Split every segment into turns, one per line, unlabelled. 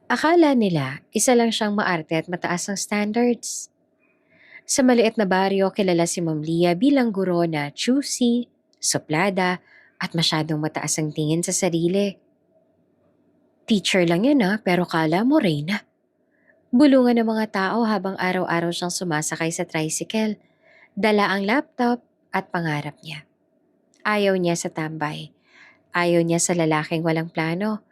Akala nila isa lang siyang maarte at mataas ang standards. Sa maliit na baryo, kilala si Ma'am Lia bilang guro na choosy, suplada, at masyadong mataas ang tingin sa sarili. Teacher lang yan pero kala mo reyna. Bulungan ng mga tao habang araw-araw siyang sumasakay sa tricycle, dala ang laptop at pangarap niya. Ayaw niya sa tambay. Ayaw niya sa lalaking walang plano.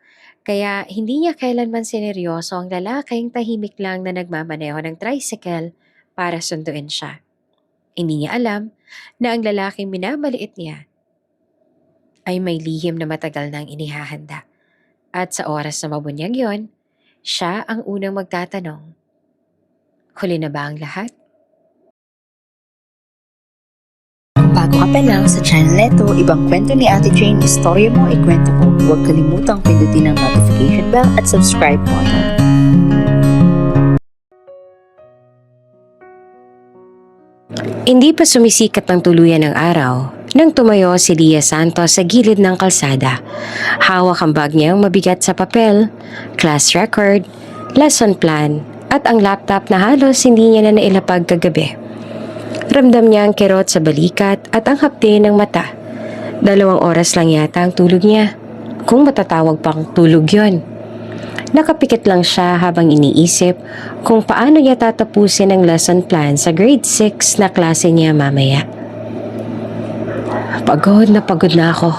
Kaya hindi niya kailanman sineryoso ang lalaking tahimik lang na nagmamaneho ng tricycle para sunduin siya. Hindi niya alam na ang lalaking minamaliit niya ay may lihim na matagal nang inihahanda. At sa oras na mabunyag yon, siya ang unang magtatanong, huli na ba ang lahat?
Bago ka pa lang sa channel neto, ibang kwento ni Ate Jane, istorya mo, ikwento ko. Huwag kalimutang pindutin ang notification bell at subscribe button.
Hindi pa sumisikat ng tuluyan ng araw nang tumayo si Lia Santos sa gilid ng kalsada. Hawak ang bag niyang mabigat sa papel, class record, lesson plan, at ang laptop na halos hindi niya na nailapag kagabi. Ramdam niya ang kirot sa balikat at ang hapde ng mata. 2 oras lang yata ang tulog niya, kung matatawag pang tulog yon. Nakapikit lang siya habang iniisip kung paano niya tatapusin ang lesson plan sa grade 6 na klase niya mamaya. Pagod na ako.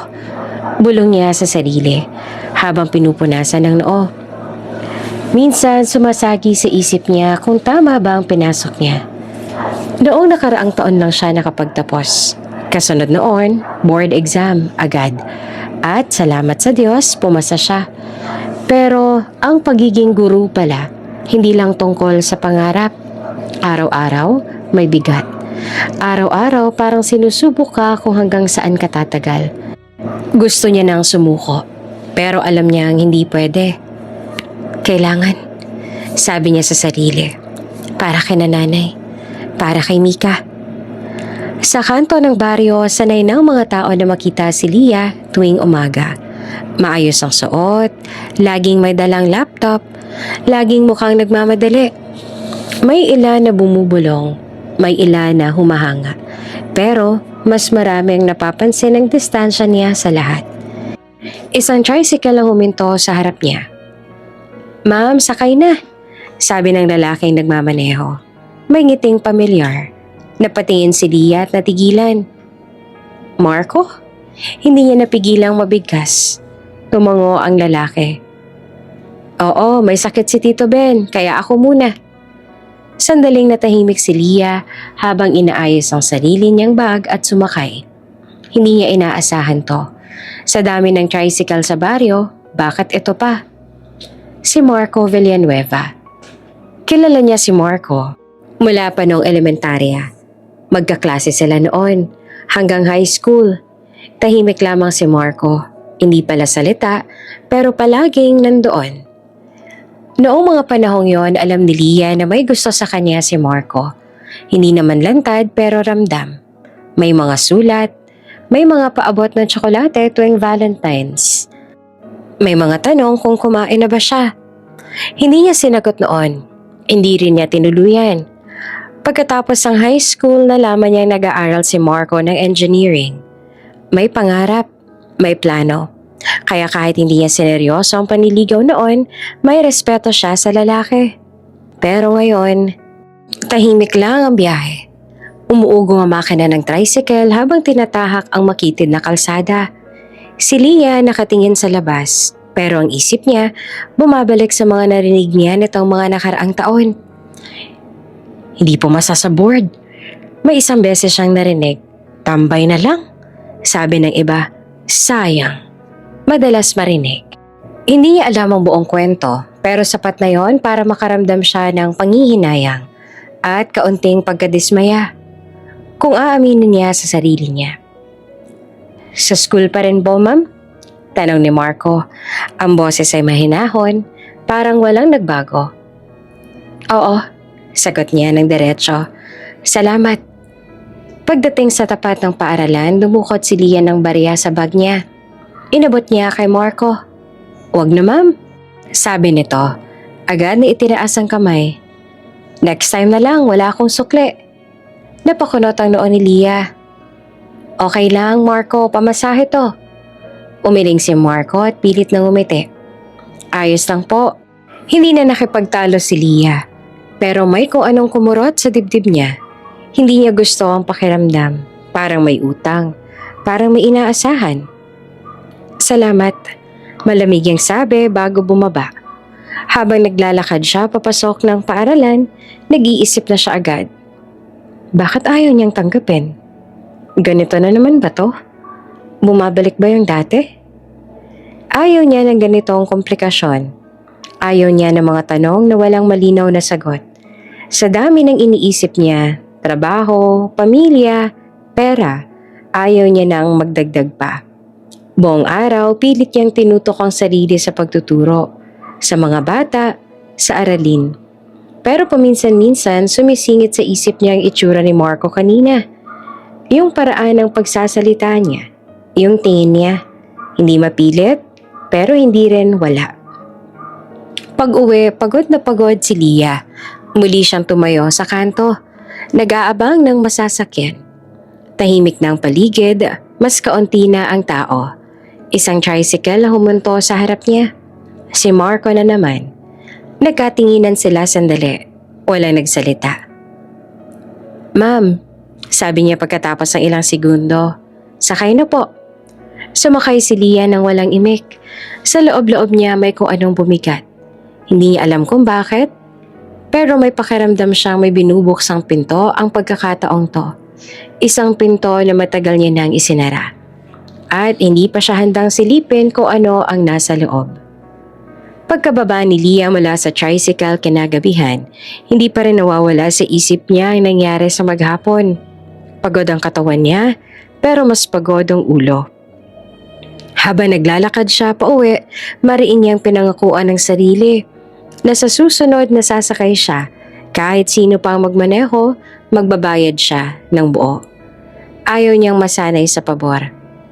Bulong niya sa sarili habang pinupunasan ng noo. Minsan sumasagi sa isip niya kung tama ba ang pinasok niya. Noong nakaraang taon lang siya nakapagtapos. Kasunod noon, board exam agad. At salamat sa Diyos, pumasa siya. Pero ang pagiging guru pala, hindi lang tungkol sa pangarap. Araw-araw, may bigat. Araw-araw parang sinusubok ka kung hanggang saan ka tatagal. Gusto niya nang sumuko, pero alam niyang hindi pwede. Kailangan, sabi niya sa sarili, para kay nanay, para kay Mika. Sa kanto ng baryo, sanay ng mga tao na makita si Lia tuwing umaga. Maayos ang suot, laging may dalang laptop, laging mukhang nagmamadali. May ilan na bumubulong, may ilan na humahanga. Pero mas marami ang napapansin ang distansya niya sa lahat. Isang tricycle ang huminto sa harap niya. "Ma'am, sakay na," sabi ng lalaking nagmamaneho. May ngiting pamilyar. Napatingin si Lia at natigilan. "Marco?" Hindi niya napigilang mabigkas. Tumango ang lalaki. "Oo, may sakit si Tito Ben, kaya ako muna." Sandaling natahimik si Lia habang inaayos ang sarili niyang bag at sumakay. Hindi niya inaasahan to. Sa dami ng tricycle sa baryo, bakit ito pa? Si Marco Villanueva. Kilala niya si Marco mula pa noong elementarya. Magkaklase sila noon hanggang high school. Tahimik lamang si Marco. Hindi pala salita, pero palaging nandoon. Noong mga panahong yon, alam ni Lia na may gusto sa kanya si Marco. Hindi naman lantad pero ramdam. May mga sulat, may mga paabot ng tsokolate tuwing Valentine's. May mga tanong kung kumain na ba siya. Hindi niya sinagot noon. Hindi rin niya tinuluyan. Pagkatapos ng high school, nalaman niyang nag-aaral si Marco ng engineering. May pangarap, may plano. Kaya kahit hindi niya sineryoso ang panliligaw noon, may respeto siya sa lalaki. Pero ngayon, tahimik lang ang biyahe. Umuugong ang makina ng tricycle habang tinatahak ang makitid na kalsada. Si Lia nakatingin sa labas, pero ang isip niya bumabalik sa mga narinig niya nitong mga nakaraang taon. Hindi pumasa sa board. May isang beses siyang narinig, "Tambay na lang." Sabi ng iba, "Sayang." Madalas marinig. Hindi niya alam ang buong kwento, pero sapat na yon para makaramdam siya ng panghihinayang at kaunting pagkadismaya. Kung aaminin niya sa sarili niya. "Sa school pa rin po, ma'am?" Tanong ni Marco. Ang boses ay mahinahon, parang walang nagbago. "Oo," sagot niya ng diretso. "Salamat." Pagdating sa tapat ng paaralan, dumukot si Lia ng barya sa bag niya. Inabot niya kay Marco. "Wag na, ma'am," sabi nito. Agad na itinaas ang kamay. Next time na lang, wala akong sukle. Napakunot ang noon ni Lia. Okay lang, Marco, pamasahe to. Umiling si Marco at pilit na ngumiti. Ayos lang po. Hindi na nakipagtalo si Lia. Pero may kung anong kumurot sa dibdib niya. Hindi niya gusto ang pakiramdam. Parang may utang. Parang may inaasahan. Salamat. Malamig ang sabi bago bumaba. Habang naglalakad siya papasok ng paaralan, nag-iisip na siya agad. Bakit ayaw niyang tanggapin? Ganito na naman ba to? Bumabalik ba yung dati? Ayaw niya ng ganitong komplikasyon. Ayaw niya ng mga tanong na walang malinaw na sagot. Sa dami ng iniisip niya, trabaho, pamilya, pera, ayaw niya nang magdagdag pa. Buong araw, pilit niyang tinutok ang sarili sa pagtuturo, sa mga bata, sa aralin. Pero paminsan-minsan, sumisingit sa isip niya ang itsura ni Marco kanina. Yung paraan ng pagsasalita niya, yung tingin niya, hindi mapilit, pero hindi rin wala. Pag-uwi, pagod na pagod si Lia. Muli siyang tumayo sa kanto, nag-aabang ng masasakyan. Tahimik ng paligid, mas kaunti na ang tao. Isang tricycle na humunto sa harap niya. Si Marco na naman. Nagkatinginan sila sandali. Walang nagsalita. Ma'am, sabi niya pagkatapos ng ilang segundo. Sakay na po. Sumakay si Lia nang walang imik. Sa loob-loob niya may kung anong bumigat. Hindi niya alam kung bakit, pero may pakiramdam siyang may binubuksang pinto ang pagkakataong to. Isang pinto na matagal niya nang isinara. At hindi pa siya handang silipin kung ano ang nasa loob. Pagkababa ni Lia mula sa tricycle kinagabihan, hindi pa rin nawawala sa isip niya ang nangyari sa maghapon. Pagod ang katawan niya, pero mas pagod ang ulo. Habang naglalakad siya pauwi, mariin niyang pinangakuan ng sarili na sa susunod na sasakay siya, kahit sino pang magmaneho, magbabayad siya ng buo. Ayaw niyang masanay sa pabor.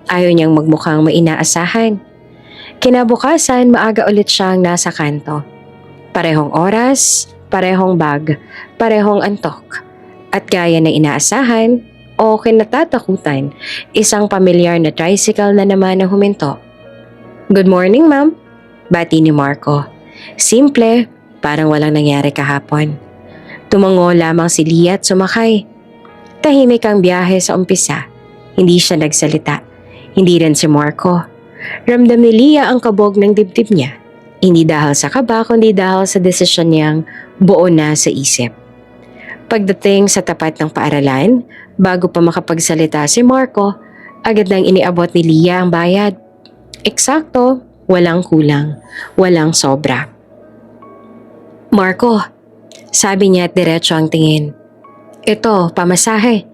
Ayaw niyang magmukhang may inaasahan. Kinabukasan, maaga ulit siyang nasa kanto. Parehong oras, parehong bag, parehong antok. At gaya na inaasahan o kinatatakutan, isang pamilyar na tricycle na naman ang huminto. Good morning, ma'am. Bati ni Marco. Simple, parang walang nangyari kahapon. Tumango lamang si Lia at sumakay. Tahimik ang biyahe sa umpisa. Hindi siya nagsalita. Hindi rin si Marco. Ramdam ni Lia ang kabog ng dibdib niya. Hindi dahil sa kaba, kundi dahil sa desisyon niyang buo na sa isip. Pagdating sa tapat ng paaralan, bago pa makapagsalita si Marco, agad nang iniabot ni Lia ang bayad. Eksakto, walang kulang, walang sobra. Marco, sabi niya at diretso ang tingin. Ito, pamasahe.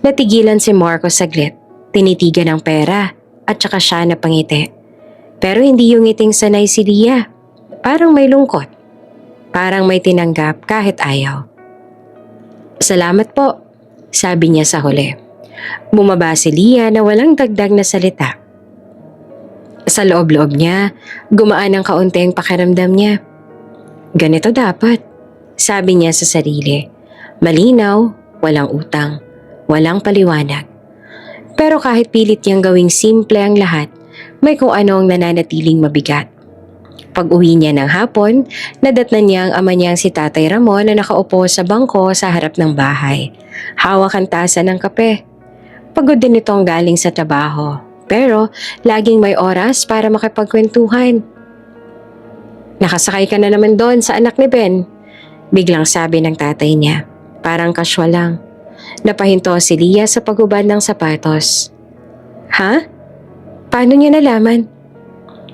Natigilan si Marco saglit, tinitigan ang pera at saka siya napangiti. Pero hindi yung ngiting sanay si Lia. Parang may lungkot. Parang may tinanggap kahit ayaw. Salamat po, sabi niya sa huli. Bumaba si Lia na walang dagdag na salita. Sa loob-loob niya, gumaan ang kaunting pakiramdam niya. Ganito dapat, sabi niya sa sarili. Malinaw, walang utang, walang paliwanag. Pero kahit pilit niyang gawing simple ang lahat, may kung anong nananatiling mabigat. Pag-uwi niya ng hapon, nadatnan niya ang ama niyang si Tatay Ramon na nakaupo sa bangko sa harap ng bahay. Hawak ang tasa ng kape. Pagod din itong galing sa trabaho, pero laging may oras para makipagkwentuhan. Nakasakay ka na naman doon sa anak ni Ben, biglang sabi ng tatay niya. Parang casual lang. Napahinto si Lia sa paghubad ng sapatos. Ha? Paano niya nalaman?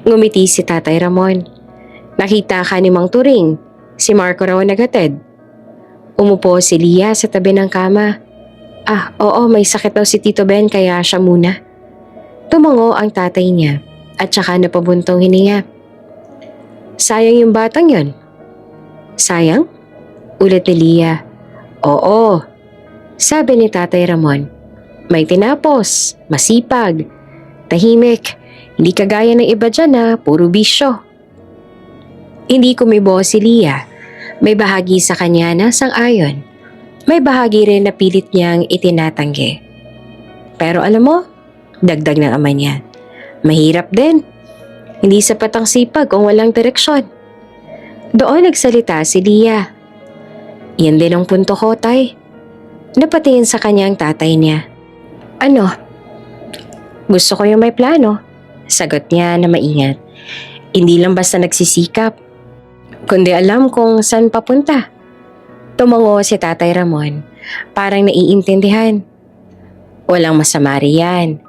Ngumiti si Tatay Ramon. Nakita ka ni Mang Turing. Si Marco raw naghatid. Umupo si Lia sa tabi ng kama. Oo, may sakit daw si Tito Ben kaya siya muna. Tumango ang tatay niya at saka napabuntong hininga. Sayang yung batang yon. Sayang? Ulit ni Lia. Oo, sabi ni Tatay Ramon. May tinapos, masipag, tahimik, hindi kagaya ng iba dyan na puro bisyo. Hindi kumibo si Lia. May bahagi sa kanya na sang-ayon. May bahagi rin na pilit niyang itinatanggi. Pero alam mo, dagdag ng ama niya, mahirap din. Hindi sapat ang sipag kung walang direksyon. Doon nagsalita si Lia. Yan din ang punto ko, Tay. Napatingin sa kanyang tatay niya. Ano? Gusto ko yung may plano. Sagot niya na maingat. Hindi lang basta nagsisikap, kundi alam kung saan papunta. Tumango si Tatay Ramon, parang naiintindihan. Walang masama riyan.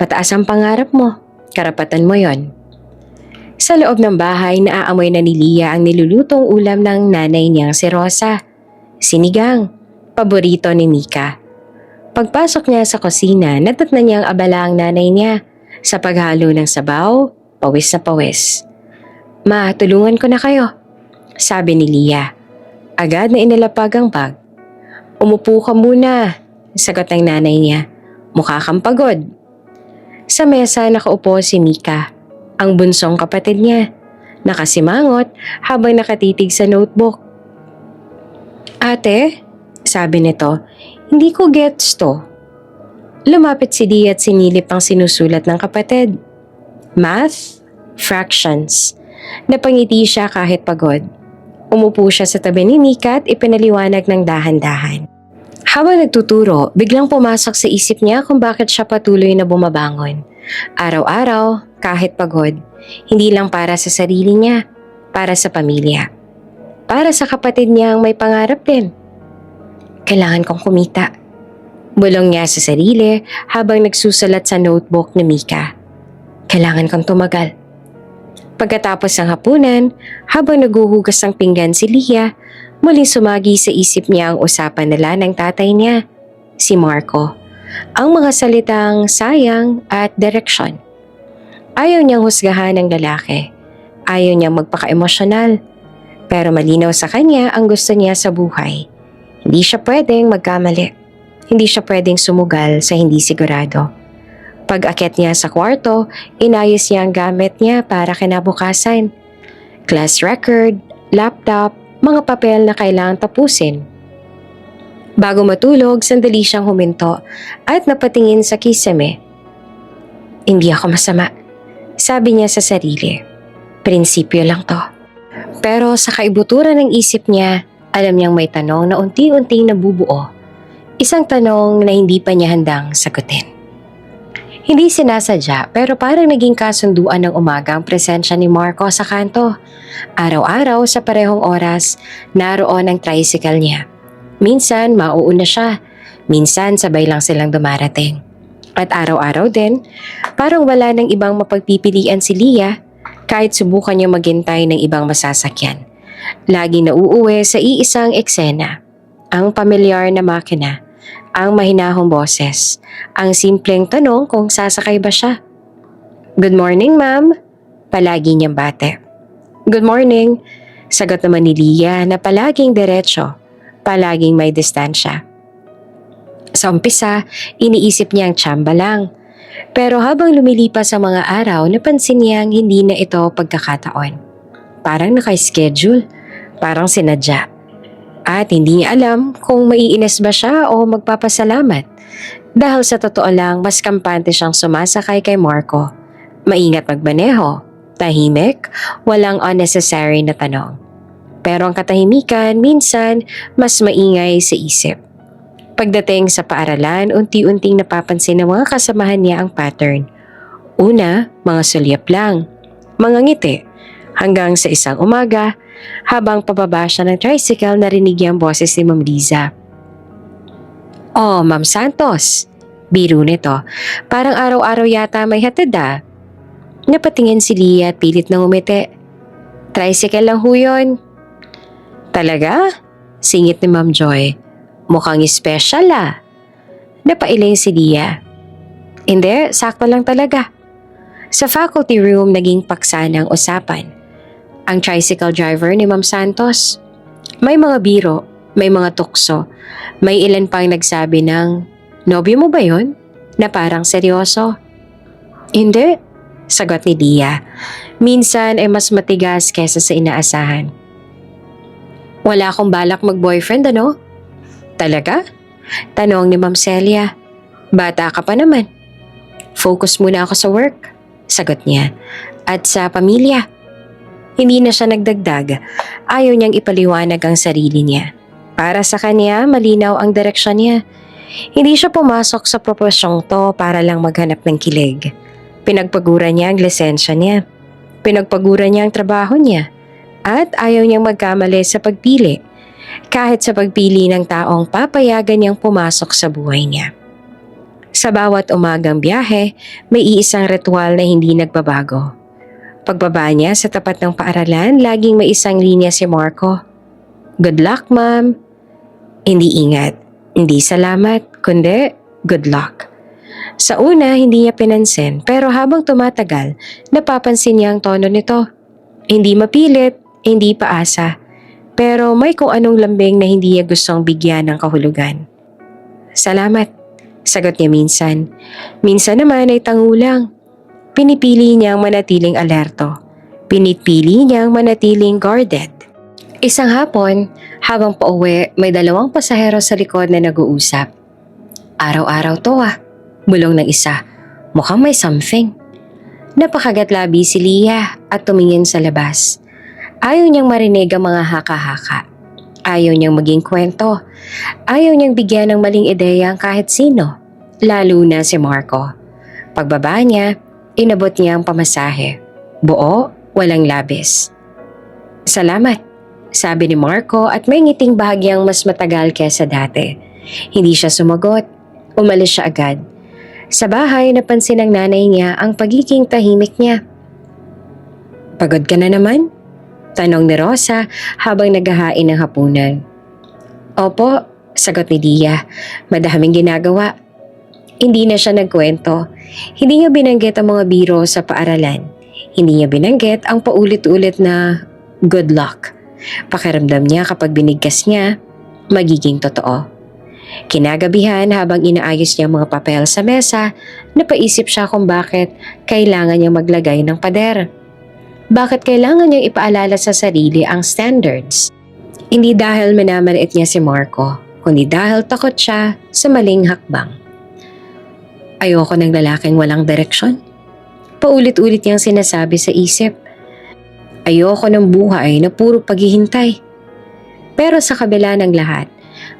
Mataas ang pangarap mo, karapatan mo yon. Sa loob ng bahay, naaamoy na ni Lia ang nilulutong ulam ng nanay niyang si Rosa. Sinigang, paborito ni Mika. Pagpasok niya sa kusina, natatnan niyang abala ang nanay niya sa paghalo ng sabaw, pawis na pawis. Ma, tulungan ko na kayo, sabi ni Lia. Agad na inilapag ang bag. Umupo ka muna, sagot ng nanay niya. Mukha kang pagod. Sa mesa nakaupo si Mika, ang bunsong kapatid niya. Nakasimangot habang nakatitig sa notebook. Ate, sabi nito, hindi ko gets to. Lumapit si Lia at sinilip ang sinusulat ng kapatid. Math, fractions. Napangiti siya kahit pagod. Umupo siya sa tabi ni Mika at ipinaliwanag ng dahan-dahan. Habang nagtuturo, biglang pumasok sa isip niya kung bakit siya patuloy na bumabangon. Araw-araw, kahit pagod, hindi lang para sa sarili niya, para sa pamilya. Para sa kapatid niyang may pangarap din. Kailangan kong kumita. Bulong niya sa sarili habang nagsusulat sa notebook ni Mika. Kailangan kong tumagal. Pagkatapos ng hapunan, habang naguhugas ng pinggan si Lia, muling sumagi sa isip niya ang usapan nila ng tatay niya, si Marco. Ang mga salitang sayang at direksyon. Ayaw niyang husgahan ng lalaki. Ayaw niyang magpaka-emosyonal. Pero malinaw sa kanya ang gusto niya sa buhay. Hindi siya pwedeng magkamali. Hindi siya pwedeng sumugal sa hindi sigurado. Pag-akyat niya sa kwarto, inayos niya ang gamit niya para kinabukasan. Class record, laptop, mga papel na kailangang tapusin. Bago matulog, sandali siyang huminto at napatingin sa kisame. Hindi ako masama, sabi niya sa sarili. Prinsipyo lang to. Pero sa kaibuturan ng isip niya, alam niyang may tanong na unti-unting nabubuo. Isang tanong na hindi pa niya handang sagutin. Hindi sinasadya pero parang naging kasunduan ng umaga ang presensya ni Marco sa kanto. Araw-araw sa parehong oras, naroon ang tricycle niya. Minsan mauuna siya, minsan sabay lang silang dumarating. At araw-araw din, parang wala nang ibang mapagpipilian si Lia kahit subukan niya maghintay ng ibang masasakyan. Lagi na uuwi sa iisang eksena, ang pamilyar na makina. Ang mahinahong boses, ang simpleng tanong kung sasakay ba siya. Good morning, ma'am. Palagi niyang bate. Good morning. Sagot naman ni Lia na palaging diretso, palaging may distansya. Sa umpisa, iniisip niyang tsamba lang. Pero habang lumilipas ang mga araw, napansin niyang hindi na ito pagkakataon. Parang naka-schedule, parang sinadya. At hindi niya alam kung maiinis ba siya o magpapasalamat. Dahil sa totoo lang, mas kampante siyang sumasakay kay Marco. Maingat magmaneho, tahimik, walang unnecessary na tanong. Pero ang katahimikan, minsan, mas maingay sa isip. Pagdating sa paaralan, unti-unting napapansin ng mga kasamahan niya ang pattern. Una, mga sulyap lang, mga ngiti, hanggang sa isang umaga, habang pababa siya ng tricycle, narinig niya ang boses ni Ma'am Liza. Oh, Ma'am Santos. Biro nito. Parang araw-araw yata may hatid ah. Napatingin si Lia at pilit na ngumiti. Tricycle lang ho yun. Talaga? Singit ni Ma'am Joy. Mukhang special ah. Napailing si Lia. Hindi, sakto lang talaga. Sa faculty room, naging paksa ng usapan. Ang tricycle driver ni Ma'am Santos. May mga biro, may mga tukso, may ilan pang nagsabi ng, nobyo mo ba yun? Na parang seryoso. Hindi, Sagot ni Dia. Minsan ay mas matigas kesa sa inaasahan. Wala akong balak mag-boyfriend, ano? Talaga? Tanong ni Ma'am Celia. Bata ka pa naman. Focus muna ako sa work, sagot niya. At sa pamilya. Hindi na siya nagdagdag. Ayaw niyang ipaliwanag ang sarili niya. Para sa kanya, malinaw ang direksyon niya. Hindi siya pumasok sa proposyong to para lang maghanap ng kilig. Pinagpaguran niya ang lisensya niya. Pinagpaguran niya ang trabaho niya. At ayaw niyang magkamali sa pagpili. Kahit sa pagpili ng taong papayagan niyang pumasok sa buhay niya. Sa bawat umagang biyahe, may iisang ritual na hindi nagbabago. Pagbaba niya sa tapat ng paaralan, laging may isang linya si Marco. Good luck, ma'am. Hindi ingat, hindi salamat, kundi good luck. Sa una, hindi niya pinansin, pero habang tumatagal, napapansin niya ang tono nito. Hindi mapilit, hindi paasa, pero may kung anong lambing na hindi niya gustong bigyan ng kahulugan. Salamat, sagot niya minsan. Minsan naman ay tangulang. Pinipili niyang manatiling alerto. Pinipili niyang manatiling guarded. Isang hapon, habang pauwi, may dalawang pasahero sa likod na nag-uusap. Araw-araw to bulong ng isa. Mukhang may something. Napakagatlabi si Lia at tumingin sa labas. Ayaw niyang marinig ang mga haka-haka. Ayaw niyang maging kwento. Ayaw niyang bigyan ng maling ideya ang kahit sino, lalo na si Marco. Pagbaba niya, inabot niya ang pamasahe. Buo, walang labis. Salamat, sabi ni Marco at may ngiting bahagyang mas matagal kesa dati. Hindi siya sumagot. Umalis siya agad. Sa bahay, napansin ng nanay niya ang pagiging tahimik niya. Pagod ka na naman? Tanong ni Rosa habang naghahain ng hapunan. Opo, sagot ni Dia. Madaming ginagawa. Hindi na siya nagkwento. Hindi niya binanggit ang mga biro sa paaralan. Hindi niya binanggit ang paulit-ulit na good luck. Pakiramdam niya kapag binigkas niya, magiging totoo. Kinagabihan habang inaayos niya mga papel sa mesa, napaisip siya kung bakit kailangan niyang maglagay ng pader. Bakit kailangan niyang ipaalala sa sarili ang standards? Hindi dahil minamaliit niya si Marco, kundi dahil takot siya sa maling hakbang. Ayoko ng lalaking walang direksyon. Paulit-ulit niyang sinasabi sa isip. Ayoko ng buhay na puro paghihintay. Pero sa kabila ng lahat,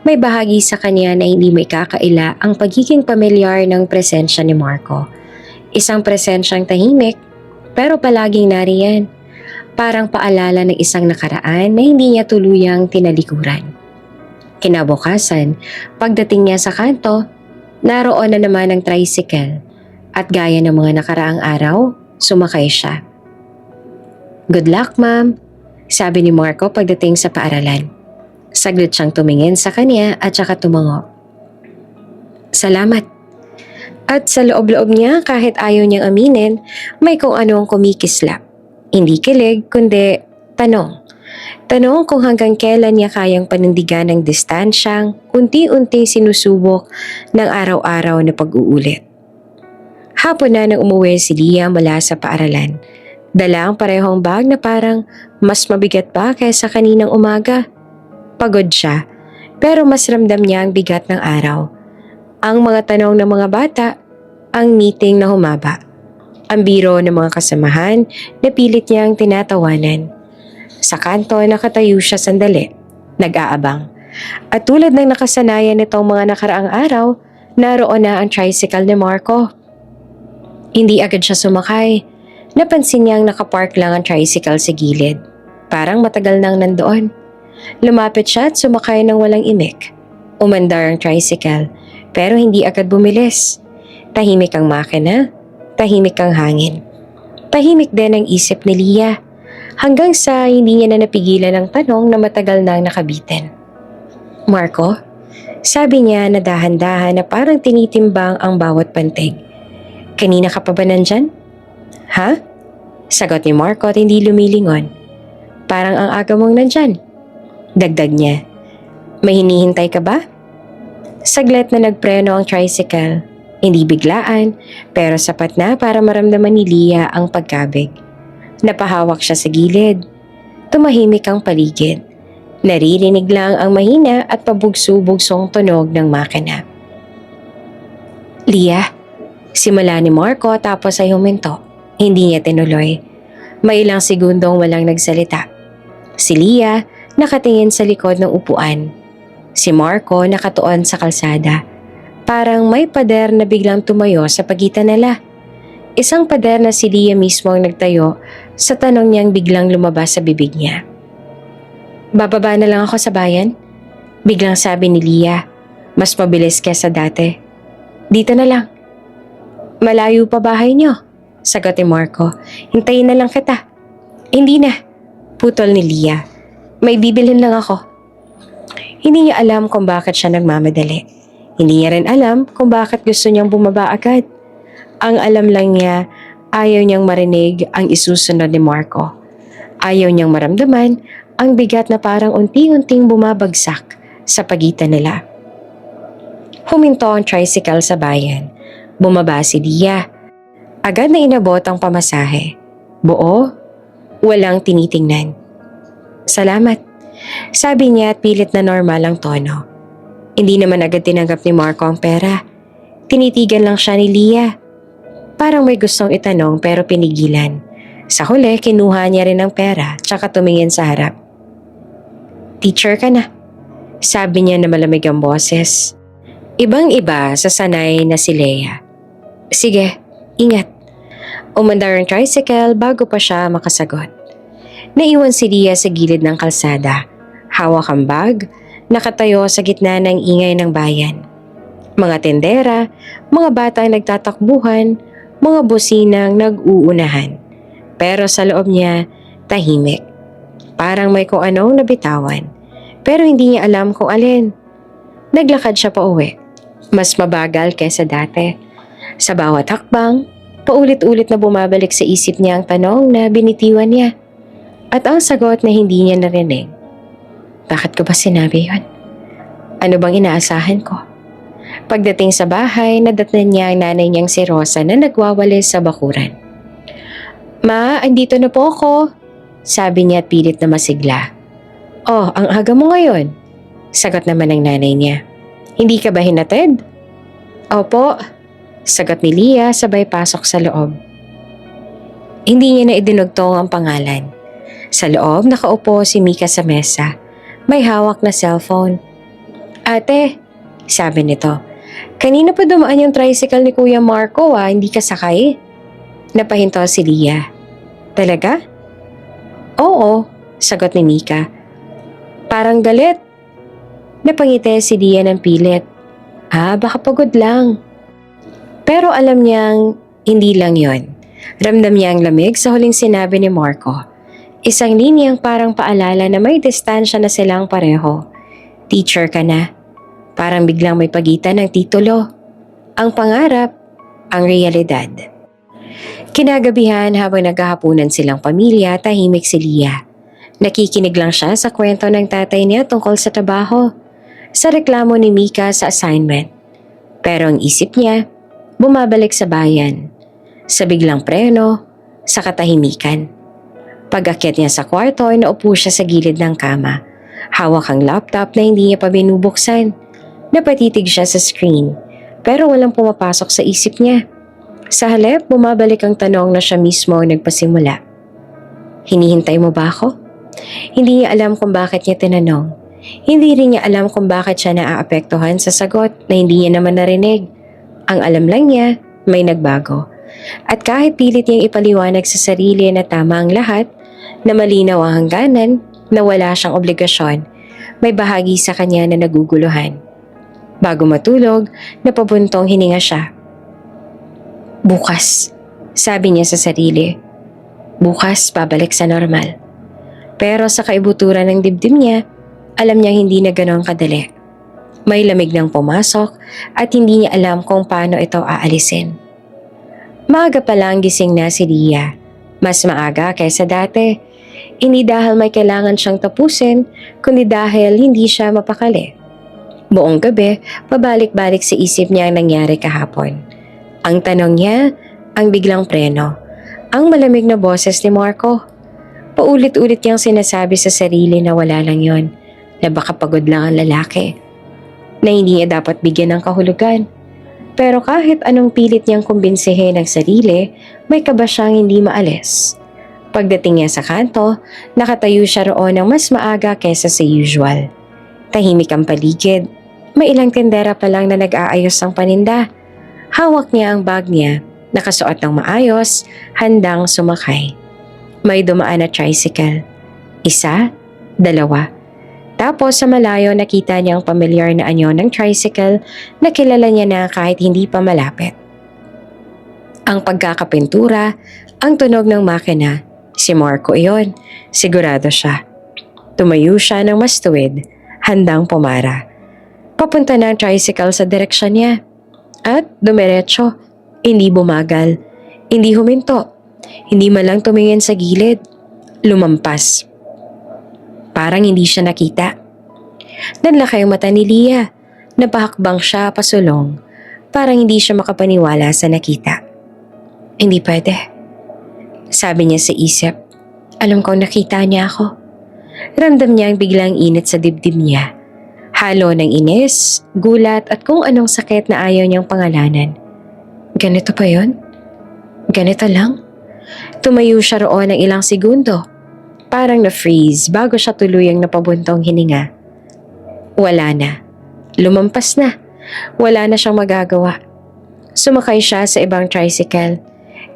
may bahagi sa kanya na hindi may kakaila ang pagiging pamilyar ng presensya ni Marco. Isang presensyang tahimik, pero palaging nariyan. Parang paalala ng isang nakaraan na hindi niya tuluyang tinalikuran. Kinabukasan, pagdating niya sa kanto, naroon na naman ang tricycle at gaya ng mga nakaraang araw, sumakay siya. Good luck, ma'am, sabi ni Marco pagdating sa paaralan. Saglit siyang tumingin sa kanya at saka tumango. Salamat. At sa loob-loob niya kahit ayaw niyang aminin, may kung anong kumikislap. Hindi kilig kundi tanong. Tanong kung hanggang kailan niya kayang panindigan ng distansyang unti-unti sinusubok ng araw-araw na pag-uulit. Hapon na nang umuwi si Lia mula sa paaralan. Dala ang parehong bag na parang mas mabigat pa kaysa kaninang umaga. Pagod siya, pero mas ramdam niya ang bigat ng araw. Ang mga tanong ng mga bata, ang meeting na humaba. Ang biro ng mga kasamahan na pilit niyang tinatawanan. Sa kanto, nakatayo siya sandali, nag-aabang. At tulad ng nakasanayan nitong mga nakaraang araw, naroon na ang tricycle ni Marco. Hindi agad siya sumakay. Napansin niyang nakapark lang ang tricycle sa gilid. Parang matagal nang nandoon. Lumapit siya at sumakay ng walang imik. Umandar ang tricycle, pero hindi agad bumilis. Tahimik ang makina, tahimik ang hangin. Tahimik din ang isip ni Lia, hanggang sa hindi niya na napigilan ang tanong na matagal nang nakabitin. Marco? Sabi niya na dahan-dahan na parang tinitimbang ang bawat pantig. Kanina ka pa ba nandyan? Ha? Sagot ni Marco at hindi lumilingon. Parang ang aga mong nandyan. Dagdag niya. May hinihintay ka ba? Saglit na nagpreno ang tricycle. Hindi biglaan, pero sapat na para maramdaman ni Leah ang pagkabig. Napahawak siya sa gilid. Tumahimik ang paligid. Naririnig lang ang mahina at pabugso-bugsong tunog ng makina. Leah, simula ni Marco tapos ay huminto. Hindi niya tinuloy. May ilang segundong walang nagsalita. Si Leah nakatingin sa likod ng upuan. Si Marco nakatuon sa kalsada. Parang may pader na biglang tumayo sa pagitan nila. Isang pader na si Leah mismo ang nagtayo sa tanong niyang biglang lumabas sa bibig niya. Bababa na lang ako sa bayan? Biglang sabi ni Leah. Mas mabilis kesa dati. Dito na lang. Malayo pa bahay niyo? Sagot ni Marco. Hintayin na lang kita. Hindi na. Putol ni Leah. May bibilhin lang ako. Hindi niya alam kung bakit siya nagmamadali. Hindi niya rin alam kung bakit gusto niyang bumaba agad. Ang alam lang niya, ayaw niyang marinig ang isusunod ni Marco. Ayaw niyang maramdaman ang bigat na parang unti-unting bumabagsak sa pagitan nila. Huminto ang tricycle sa bayan. Bumaba si Leah. Agad na inabot ang pamasahe. Buo, walang tinitingnan. Salamat, sabi niya at pilit na normal ang tono. Hindi naman agad tinanggap ni Marco ang pera. Tinitigan lang siya ni Leah. Parang may gustong itanong pero pinigilan. Sa huli, kinuha niya rin ang pera tsaka tumingin sa harap. Teacher ka na, sabi niya na malamig ang boses. Ibang-iba sa sanay na si Leah. Sige, ingat. Umandar ang tricycle bago pa siya makasagot. Naiwan si Leah sa gilid ng kalsada. Hawak ang bag, nakatayo sa gitna ng ingay ng bayan. Mga tendera, mga batang nagtatakbuhan, mga businang nag-uunahan. Pero sa loob niya, tahimik. Parang may kung anong nabitawan. Pero hindi niya alam kung alin. Naglakad siya pa uwi. Mas mabagal kaysa dati. Sa bawat hakbang, paulit-ulit na bumabalik sa isip niya ang tanong na binitiwan niya. At ang sagot na hindi niya narinig. Bakit ko ba sinabi yun? Ano bang inaasahan ko? Pagdating sa bahay, nadatnan niya ang nanay niyang si Rosa na nagwawalis sa bakuran. Ma, andito na po ako, sabi niya at pilit na masigla. Oh, ang aga mo ngayon, sagot naman ng nanay niya. Hindi ka ba hinatid? Opo, sagot ni Leah sabay pasok sa loob. Hindi niya na idinugtong ang pangalan. Sa loob nakaupo si Mika sa mesa. May hawak na cellphone. Ate, sabi nito, kanina pa dumaan yung tricycle ni Kuya Marco hindi ka sakay? Napahinto si Leah. Talaga? Oo, sagot ni Mika. Parang galit. Napangiti si Leah ng pilit. Baka pagod lang. Pero alam niyang hindi lang yon. Ramdam niya ang lamig sa huling sinabi ni Marco. Isang linyang parang paalala na may distansya na silang pareho. Teacher ka na. Parang biglang may pagitan ng titulo. Ang pangarap, ang realidad. Kinagabihan habang naghahapunan silang pamilya, tahimik si Leah. Nakikinig lang siya sa kwento ng tatay niya tungkol sa trabaho. Sa reklamo ni Mika sa assignment. Pero ang isip niya, bumabalik sa bayan. Sa biglang preno, sa katahimikan. Pag-akyat niya sa kwarto ay naupo siya sa gilid ng kama. Hawak ang laptop na hindi niya pa binubuksan. Napatitig siya sa screen, pero walang pumapasok sa isip niya. Sa halip, bumabalik ang tanong na siya mismo ang nagpasimula. Hinihintay mo ba ako? Hindi niya alam kung bakit niya tinanong. Hindi rin niya alam kung bakit siya naaapektuhan sa sagot na hindi niya naman narinig. Ang alam lang niya, may nagbago. At kahit pilit niyang ipaliwanag sa sarili na tama ang lahat, na malinaw ang hangganan, na wala siyang obligasyon, may bahagi sa kanya na naguguluhan. Bago matulog, napabuntong hininga siya. Bukas, sabi niya sa sarili. Bukas, babalik sa normal. Pero sa kaibuturan ng dibdib niya, alam niyang hindi na ganoon kadali. May lamig nang pumasok at hindi niya alam kung paano ito aalisin. Maaga pa lang gising na si Leah. Mas maaga kaysa dati. Hindi dahil may kailangan siyang tapusin, kundi dahil hindi siya mapakali. Buong gabi, pabalik-balik sa isip niya ang nangyari kahapon. Ang tanong niya, ang biglang preno, ang malamig na boses ni Marco. Paulit-ulit niyang sinasabi sa sarili na wala lang yon, na baka pagod lang ang lalaki, na hindi niya dapat bigyan ng kahulugan. Pero kahit anong pilit niyang kumbinsihin ang sarili, may kaba siyang hindi maalis. Pagdating niya sa kanto, nakatayo siya roon ng mas maaga kesa sa usual. Tahimik ang paligid. May ilang tindera pa lang na nag-aayos ng paninda. Hawak niya ang bag niya, nakasuot ng maayos, handang sumakay. May dumaan na tricycle. Isa, dalawa. Tapos sa malayo nakita niya ang pamilyar na anyo ng tricycle na kilala niya na kahit hindi pa malapit. Ang pagkakapintura, ang tunog ng makina, si Marco iyon, sigurado siya. Tumayo siya ng mas tuwid, handang pumara. Papunta na ang tricycle sa direksyon niya. At dumiretso, hindi bumagal, hindi huminto, hindi man lang tumingin sa gilid, lumampas. Parang hindi siya nakita. Nanlaki ang mata ni Leah. Napahakbang siya pasulong. Parang hindi siya makapaniwala sa nakita. Hindi pwede. Sabi niya sa isip. Alam kong nakita niya ako. Ramdam niya ang biglang init sa dibdib niya. Halo ng inis, gulat at kung anong sakit na ayaw niyang pangalanan. Ganito pa yon? Ganito lang? Tumayo siya roon ng ilang segundo. Parang na-freeze bago siya tuluyang napabuntong hininga. Wala na. Lumampas na. Wala na siyang magagawa. Sumakay siya sa ibang tricycle.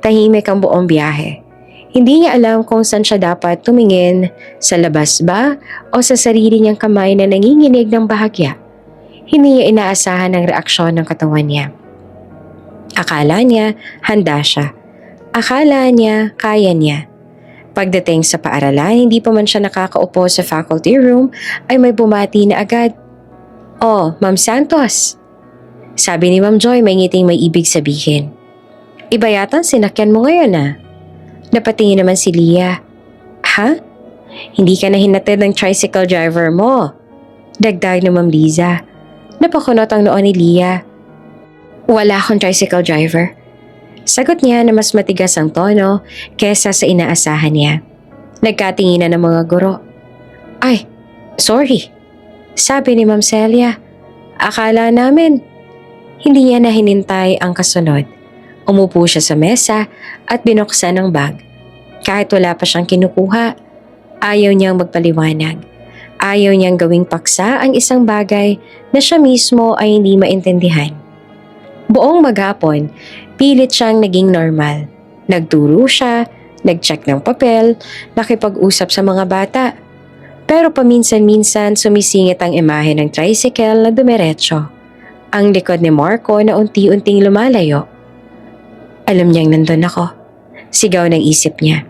Tahimik ang buong biyahe. Hindi niya alam kung saan siya dapat tumingin, sa labas ba o sa sarili niyang kamay na nanginginig ng bahagya. Hindi niya inaasahan ang reaksyon ng katawan niya. Akala niya handa siya. Akala niya kaya niya. Pagdating sa paaralan, hindi pa man siya nakakaupo sa faculty room ay may bumati na agad. "Oh, Ma'am Santos." Sabi ni Ma'am Joy may ngiting may ibig sabihin. "Iba yata ang sinakyan mo ngayon ah." Napatingin naman si Leah. "Ha? Hindi ka na hinatid ng tricycle driver mo?" Dagdag ni Ma'am Liza. Napakunot ang noo ni Leah. "Wala akong tricycle driver." Sagot niya na mas matigas ang tono kesa sa inaasahan niya. Nagkatinginan ng mga guro. "Ay, sorry," sabi ni Ma'am Celia. "Akala namin." Hindi niya na hinintay ang kasunod. Umupo siya sa mesa at binuksan ang bag. Kahit wala pa siyang kinukuha, ayaw niyang magpaliwanag. Ayaw niyang gawing paksa ang isang bagay na siya mismo ay hindi maintindihan. Buong maghapon, pilit siyang naging normal. Nagturo siya, nag-check ng papel, nakipag-usap sa mga bata. Pero paminsan-minsan sumisingit ang imahe ng tricycle na dumiretso. Ang likod ni Marco na unti-unting lumalayo. Alam niyang nandun ako. Sigaw ng isip niya.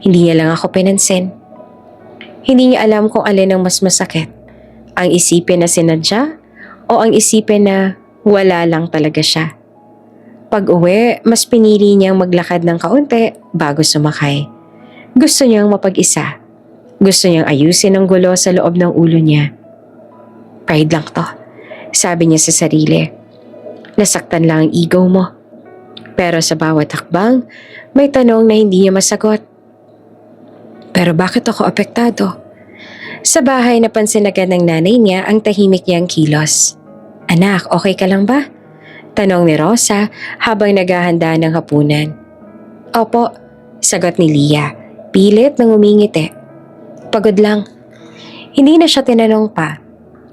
Hindi niya lang ako pinansin. Hindi niya alam kung alin ang mas masakit. Ang isipin na sinadya o ang isipin na wala lang talaga siya. Pag-uwi, mas pinili niyang maglakad ng kaunti bago sumakay. Gusto niyang mapag-isa. Gusto niyang ayusin ang gulo sa loob ng ulo niya. Pride lang to, sabi niya sa sarili. Nasaktan lang ang ego mo. Pero sa bawat hakbang, may tanong na hindi niya masagot. Pero bakit ako apektado? Sa bahay napansin agad ng nanay niya ang tahimik niyang kilos. "Anak, okay ka lang ba?" Tanong ni Rosa habang naghahanda ng hapunan. "Opo," sagot ni Leah, pilit nang umingiti. "Pagod lang." Hindi na siya tinanong pa.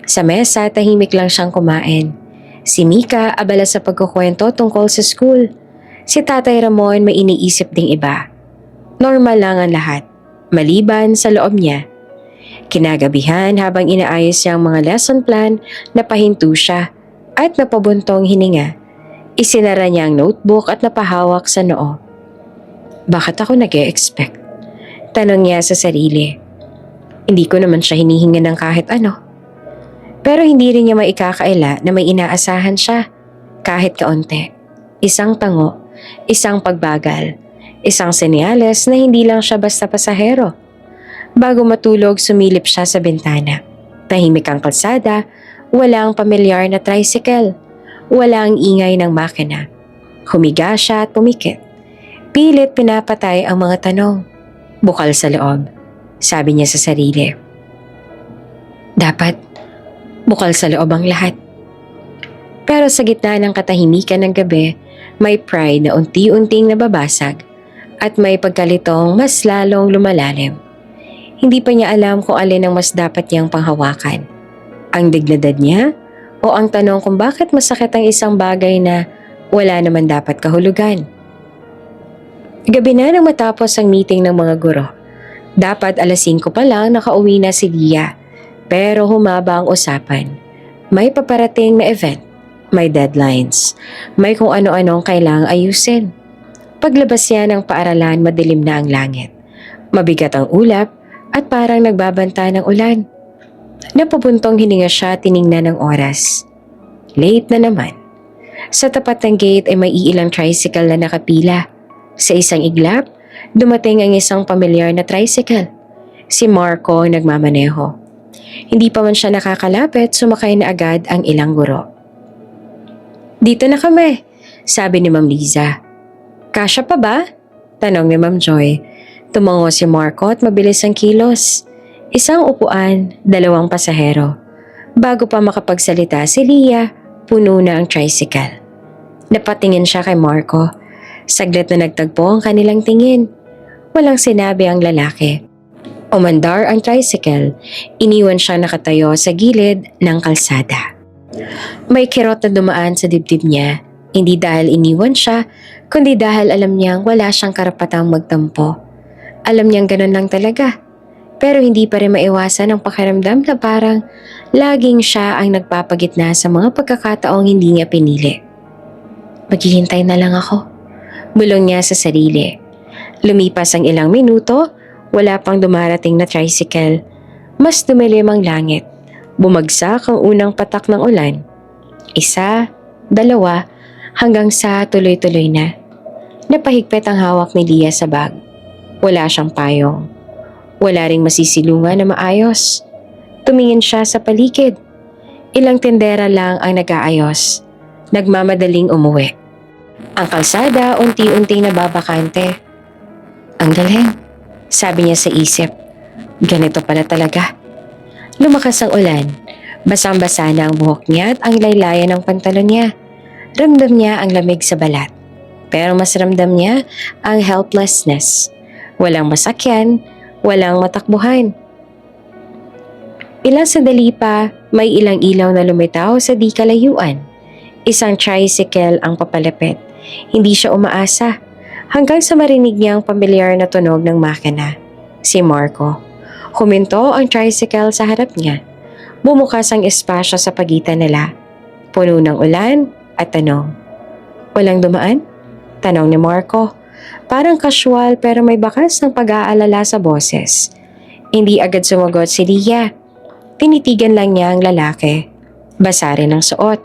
Sa mesa, tahimik lang siyang kumain. Si Mika abala sa pagkukwento tungkol sa school. Si Tatay Ramon may iniisip ding iba. Normal lang ang lahat, maliban sa loob niya. Kinagabihan habang inaayos niya ang mga lesson plan, napahinto siya at napabuntong hininga. Isinara niya ang notebook at napahawak sa noo. Bakit ako nag-e-expect? Tanong niya sa sarili. Hindi ko naman siya hinihinga ng kahit ano. Pero hindi rin niya maikakaila na may inaasahan siya. Kahit kaunti. Isang tango, isang pagbagal, isang senyales na hindi lang siya basta pasahero. Bago matulog, sumilip siya sa bintana. Tahimik ang kalsada, Walang pamilyar na tricycle. Walang ingay ng makina. Humiga siya at pumikit. Pilit pinapatay ang mga tanong. Bukal sa loob, sabi niya sa sarili. Dapat bukal sa loob ang lahat. Pero sa gitna ng katahimikan ng gabi, may pride na unti-unting nababasag at may pagkalitong mas lalong lumalalim. Hindi pa niya alam kung alin ang mas dapat niyang panghawakan. Ang dignidad niya o ang tanong kung bakit masakit ang isang bagay na wala naman dapat kahulugan. Gabi na nang matapos ang meeting ng mga guro. Dapat 5:00 pa lang nakauwi na si Lia. Pero humaba ang usapan. May paparating na event. May deadlines. May kung ano-anong kailangang ayusin. Paglabas niya ng paaralan, madilim na ang langit. Mabigat ang ulap at parang nagbabanta ng ulan. Napabuntong hininga siya, tiningnan ng oras. Late na naman. Sa tapat ng gate ay may iilang tricycle na nakapila. Sa isang iglap, dumating ang isang pamilyar na tricycle. Si Marco ang nagmamaneho. Hindi pa man siya nakakalapit, sumakay na agad ang ilang guro. Dito na kami, sabi ni Ma'am Liza. Kasya pa ba? Tanong ni Ma'am Joy. Tumango si Marco at mabilis ang kilos. Isang upuan, 2 pasahero. Bago pa makapagsalita si Lia, puno na ang tricycle. Napatingin siya kay Marco. Saglit na nagtagpo ang kanilang tingin. Walang sinabi ang lalaki. Umandar ang tricycle. Iniwan siya nakatayo sa gilid ng kalsada. May kirot na dumaan sa dibdib niya. Hindi dahil iniwan siya, kundi dahil alam niyang wala siyang karapatang magtampo. Alam niyang ganun lang talaga. Pero hindi pa rin maiwasan ang pakiramdam na parang laging siya ang nagpapagitna sa mga pagkakataong hindi niya pinili. Maghihintay na lang ako. Bulong niya sa sarili. Lumipas ang ilang minuto, wala pang dumarating na tricycle. Mas dumilim ang langit. Bumagsak ang unang patak ng ulan. 1, 2, hanggang sa tuloy-tuloy na. Napahigpit ang hawak ni Lia sa bag. Wala siyang payong. Wala ring masisilungan na maayos. Tumingin siya sa paligid. Ilang tindera lang ang nag-aayos. Nagmamadaling umuwi. Ang kalsada unti-unting nababakante. Ang galing, sabi niya sa isip. Ganito pala talaga. Lumakas ang ulan. Basang-basa na ang buhok niya at ang laylayan ng pantalon niya. Ramdam niya ang lamig sa balat. Pero mas ramdam niya ang helplessness. Walang masakyan, walang matakbuhan. Ilang sandali pa, may ilang ilaw na lumitaw sa di kalayuan. Isang tricycle ang papalapit. Hindi siya umaasa hanggang sa marinig niya ang pamilyar na tunog ng makina. Si Marco. Huminto ang tricycle sa harap niya. Bumukas ang espasyo sa pagitan nila. Puno ng ulan at tanong. Walang dumaan? Tanong ni Marco. Parang casual pero may bakas ng pag-aalala sa boses. Hindi agad sumagot si Lia. Tinitigan lang niya ang lalaki. Basa rin ang suot.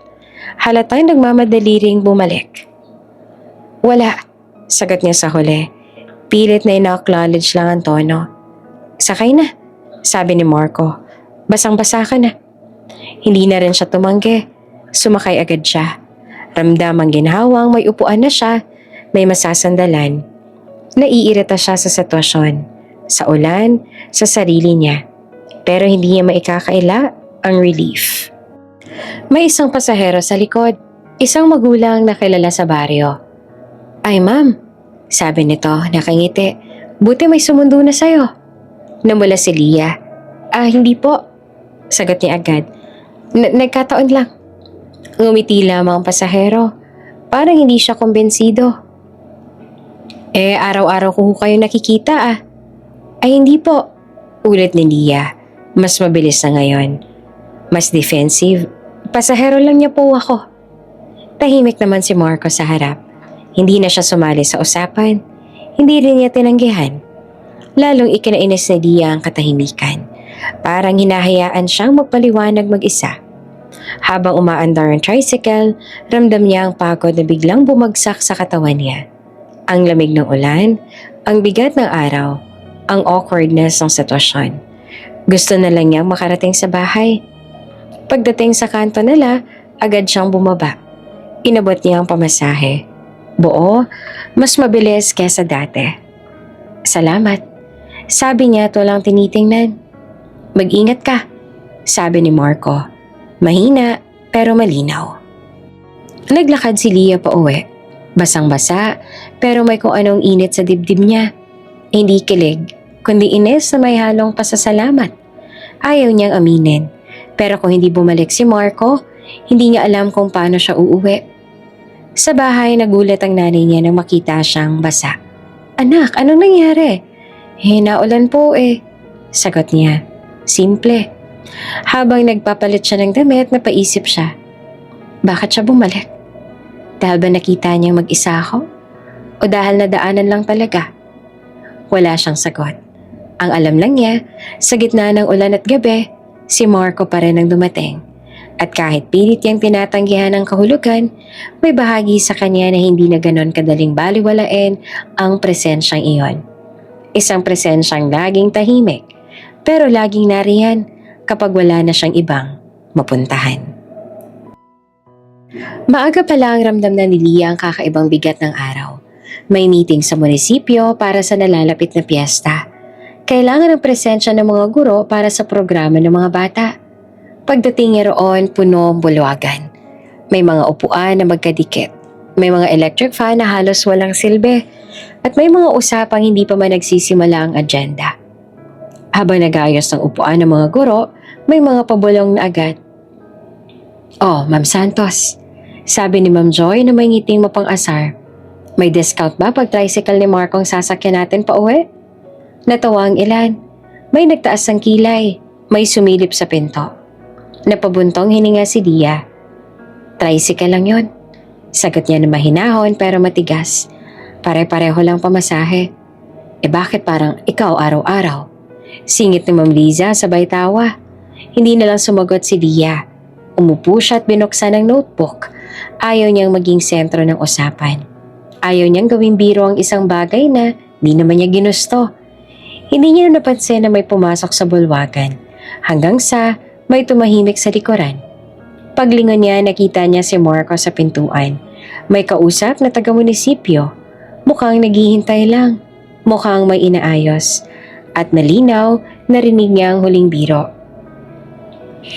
Halatang nagmamadali ring bumalik. Wala, sagot niya sa huli. Pilit na ina-acknowledge lang ang tono. Sakay na, sabi ni Marco. Basang-basa ka na. Hindi na rin siya tumanggi. Sumakay agad siya. Ramdam ang ginhawang may upuan na siya, may masasandalan. Naiirita siya sa sitwasyon, sa ulan, sa sarili niya. Pero hindi niya maikakaila ang relief. May isang pasahero sa likod, isang magulang na kilala sa baryo. Ay ma'am, sabi nito nakangiti. Buti may sumundo na sa'yo. Namula si Lia. Hindi po, sagot niya agad. Nagkataon lang. Ngumiti lamang ang pasahero. Parang hindi siya kumbensido. Araw-araw ko kayo nakikita Ay hindi po, ulit ni Lia. Mas mabilis na ngayon. Mas defensive. Pasahero lang niya po ako. Tahimik naman si Marco sa harap. Hindi na siya sumali sa usapan. Hindi rin niya tinanggihan. Lalong ikinainis ni Lia ang katahimikan. Parang hinahayaan siyang magpaliwanag mag-isa. Habang umaandar ang tricycle, ramdam niya ang pagod na biglang bumagsak sa katawan niya. Ang lamig ng ulan, ang bigat ng araw, ang awkwardness ng sitwasyon. Gusto na lang niyang makarating sa bahay. Pagdating sa kanto nila, agad siyang bumaba. Inabot niya ang pamasahe. Buo, mas mabilis kesa dati. Salamat, sabi niya at walang tinitingnan. Mag-ingat ka, sabi ni Marco. Mahina pero malinaw. Naglakad si Leah pa uwi. Basang-basa pero may kung anong init sa dibdib niya. Hindi kilig, kundi inis na may halong pasasalamat. Ayaw niyang aminin. Pero kung hindi bumalik si Marco, hindi niya alam kung paano siya uuwi. Sa bahay, nagulat ang nanay niya nang makita siyang basa. Anak, anong nangyari? Naulan po eh. Sagot niya. Simple. Habang nagpapalit siya ng damit, napaisip siya. Bakit siya bumalik? Dahil ba nakita niyang mag-isa ako? O dahil nadaanan lang talaga? Wala siyang sagot. Ang alam lang niya, sa gitna ng ulan at gabi, si Marco pa rin ang dumating. At kahit pilit niyang tinatanggihan ang kahulugan, may bahagi sa kanya na hindi na ganon kadaling baliwalain ang presensyang iyon. Isang presensyang laging tahimik, pero laging nariyan kapag wala na siyang ibang mapuntahan. Maaga pa lang ramdam na ni Leah ang kakaibang bigat ng araw. May meeting sa munisipyo para sa nalalapit na piyesta. Kailangan ng presensya ng mga guro para sa programa ng mga bata. Pagdating niya roon, puno ang bulwagan. May mga upuan na magkadikit. May mga electric fan na halos walang silbi. At may mga usapang hindi pa man nagsisimula ang agenda. Habang nag-ayos ng upuan ng mga guro, may mga pabulong na agad. Oh, Ma'am Santos, sabi ni Ma'am Joy na may ngiting mapang-asar. May discount ba pag tricycle ni Marco ang sasakyan natin pa uwi? Natawa ang ilan. May nagtaas ng kilay. May sumilip sa pinto. Napabuntong hininga si Leah. Tricycle lang yun. Sagot niya na mahinahon pero matigas. Pare-pareho lang pamasahe. Bakit parang ikaw araw-araw? Singit ni Ma'am Liza sabay tawa. Hindi na lang sumagot si Leah. Umupo siya at binuksan ang notebook. Ayaw niyang maging sentro ng usapan. Ayaw niyang gawing biro ang isang bagay na di naman niya ginusto. Hindi niya napansin na may pumasok sa bulwagan. Hanggang sa may tumahimik sa likuran. Paglingon niya, nakita niya si Marco sa pintuan. May kausap na taga-munisipyo. Mukhang naghihintay lang. Mukhang may inaayos. At malinaw, narinig niya ang huling biro.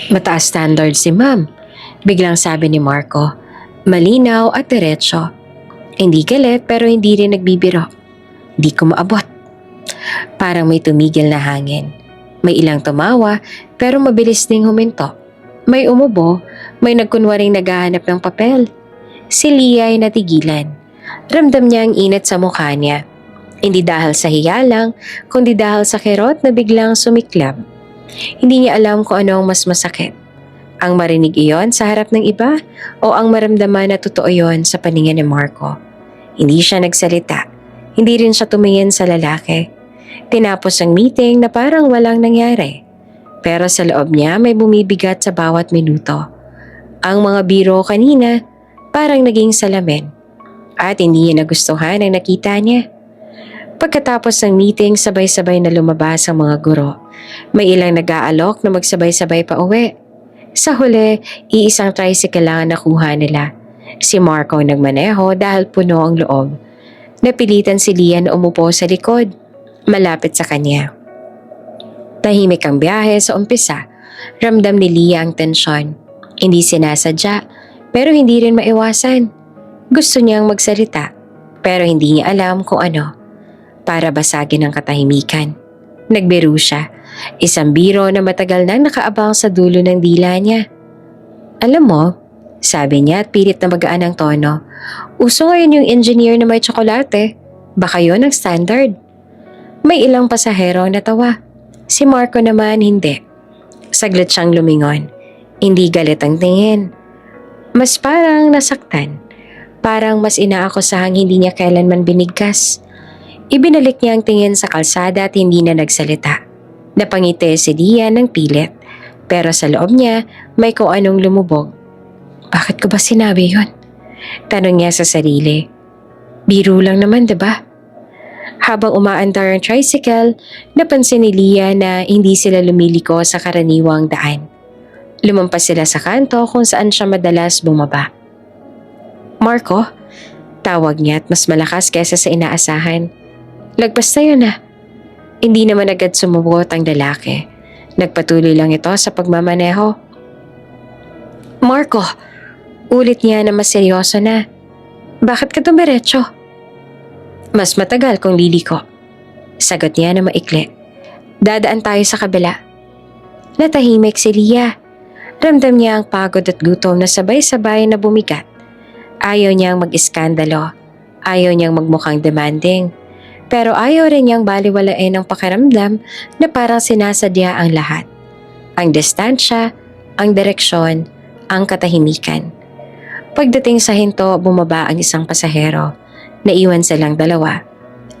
Mataas standard si Ma'am, biglang sabi ni Marco. Malinaw at diretso. Hindi galit pero hindi rin nagbibiro. Di ko maabot. Parang may tumigil na hangin. May ilang tumawa pero mabilis ding huminto. May umubo, may nagkunwaring naghahanap ng papel. Si Leah ay natigilan. Ramdam niya ang init sa mukha niya. Hindi dahil sa hiya lang, kundi dahil sa kirot na biglang sumiklab. Hindi niya alam kung ano ang mas masakit. Ang marinig iyon sa harap ng iba o ang maramdaman na totoo iyon sa paningin ni Marco. Hindi siya nagsalita. Hindi rin siya tumingin sa lalaki. Tinapos ang meeting na parang walang nangyari. Pero sa loob niya may bumibigat sa bawat minuto. Ang mga biro kanina parang naging salamin. At hindi niya nagustuhan ang nakita niya. Pagkatapos ng meeting, sabay-sabay na lumabas ang mga guro. May ilang nag-aalok na magsabay-sabay pa uwi. Sa huli, iisang tricycle lang ang nakuha nila. Si Marco nagmaneho dahil puno ang loob. Napilitan si Leah na umupo sa likod, malapit sa kanya. Tahimik ang biyahe sa umpisa. Ramdam ni Leah ang tensyon. Hindi sinasadya, pero hindi rin maiwasan. Gusto niyang magsalita, pero hindi niya alam kung ano. Para basagin ang katahimikan. Nagbiro siya. Isang biro na matagal nang nakaabang sa dulo ng dila niya. Alam mo, sabi niya at pilit na magaan ang tono. Uso ngayon yung engineer na may tsokolate. Baka yun ang standard. May ilang pasahero ang natawa. Si Marco naman hindi. Saglit siyang lumingon. Hindi galit ang tingin. Mas parang nasaktan. Parang mas inaakosahang hindi niya kailanman binigkas. Ibinalik niya ang tingin sa kalsada at hindi na nagsalita. Napangiti si Leah ng pilit. Pero sa loob niya, may kung anong lumubog. Bakit ko ba sinabi yun? Tanong niya sa sarili. Biro lang naman, diba? Habang umaandar ang tricycle, napansin ni Leah na hindi sila lumiliko sa karaniwang daan. Lumampas sila sa kanto kung saan siya madalas bumaba. Marco, tawag niya at mas malakas kaysa sa inaasahan. Lagpas tayo na. Hindi naman agad sumugot ang lalaki. Nagpatuloy lang ito sa pagmamaneho. Marco, ulit niya na mas seryoso na. Bakit ka dumiretso? Mas matagal kung liliko. Sagot niya na maikli. Dadaan tayo sa kabila. Natahimik si Lia. Ramdam niya ang pagod at gutom na sabay-sabay na bumigat. Ayaw niyang mag-iskandalo. Ayaw niyang magmukhang demanding. Pero ayaw rin niyang baliwalain ang pakiramdam na parang sinasadya ang lahat. Ang distansya, ang direksyon, ang katahimikan. Pagdating sa hinto, bumaba ang isang pasahero. Naiwan silang dalawa.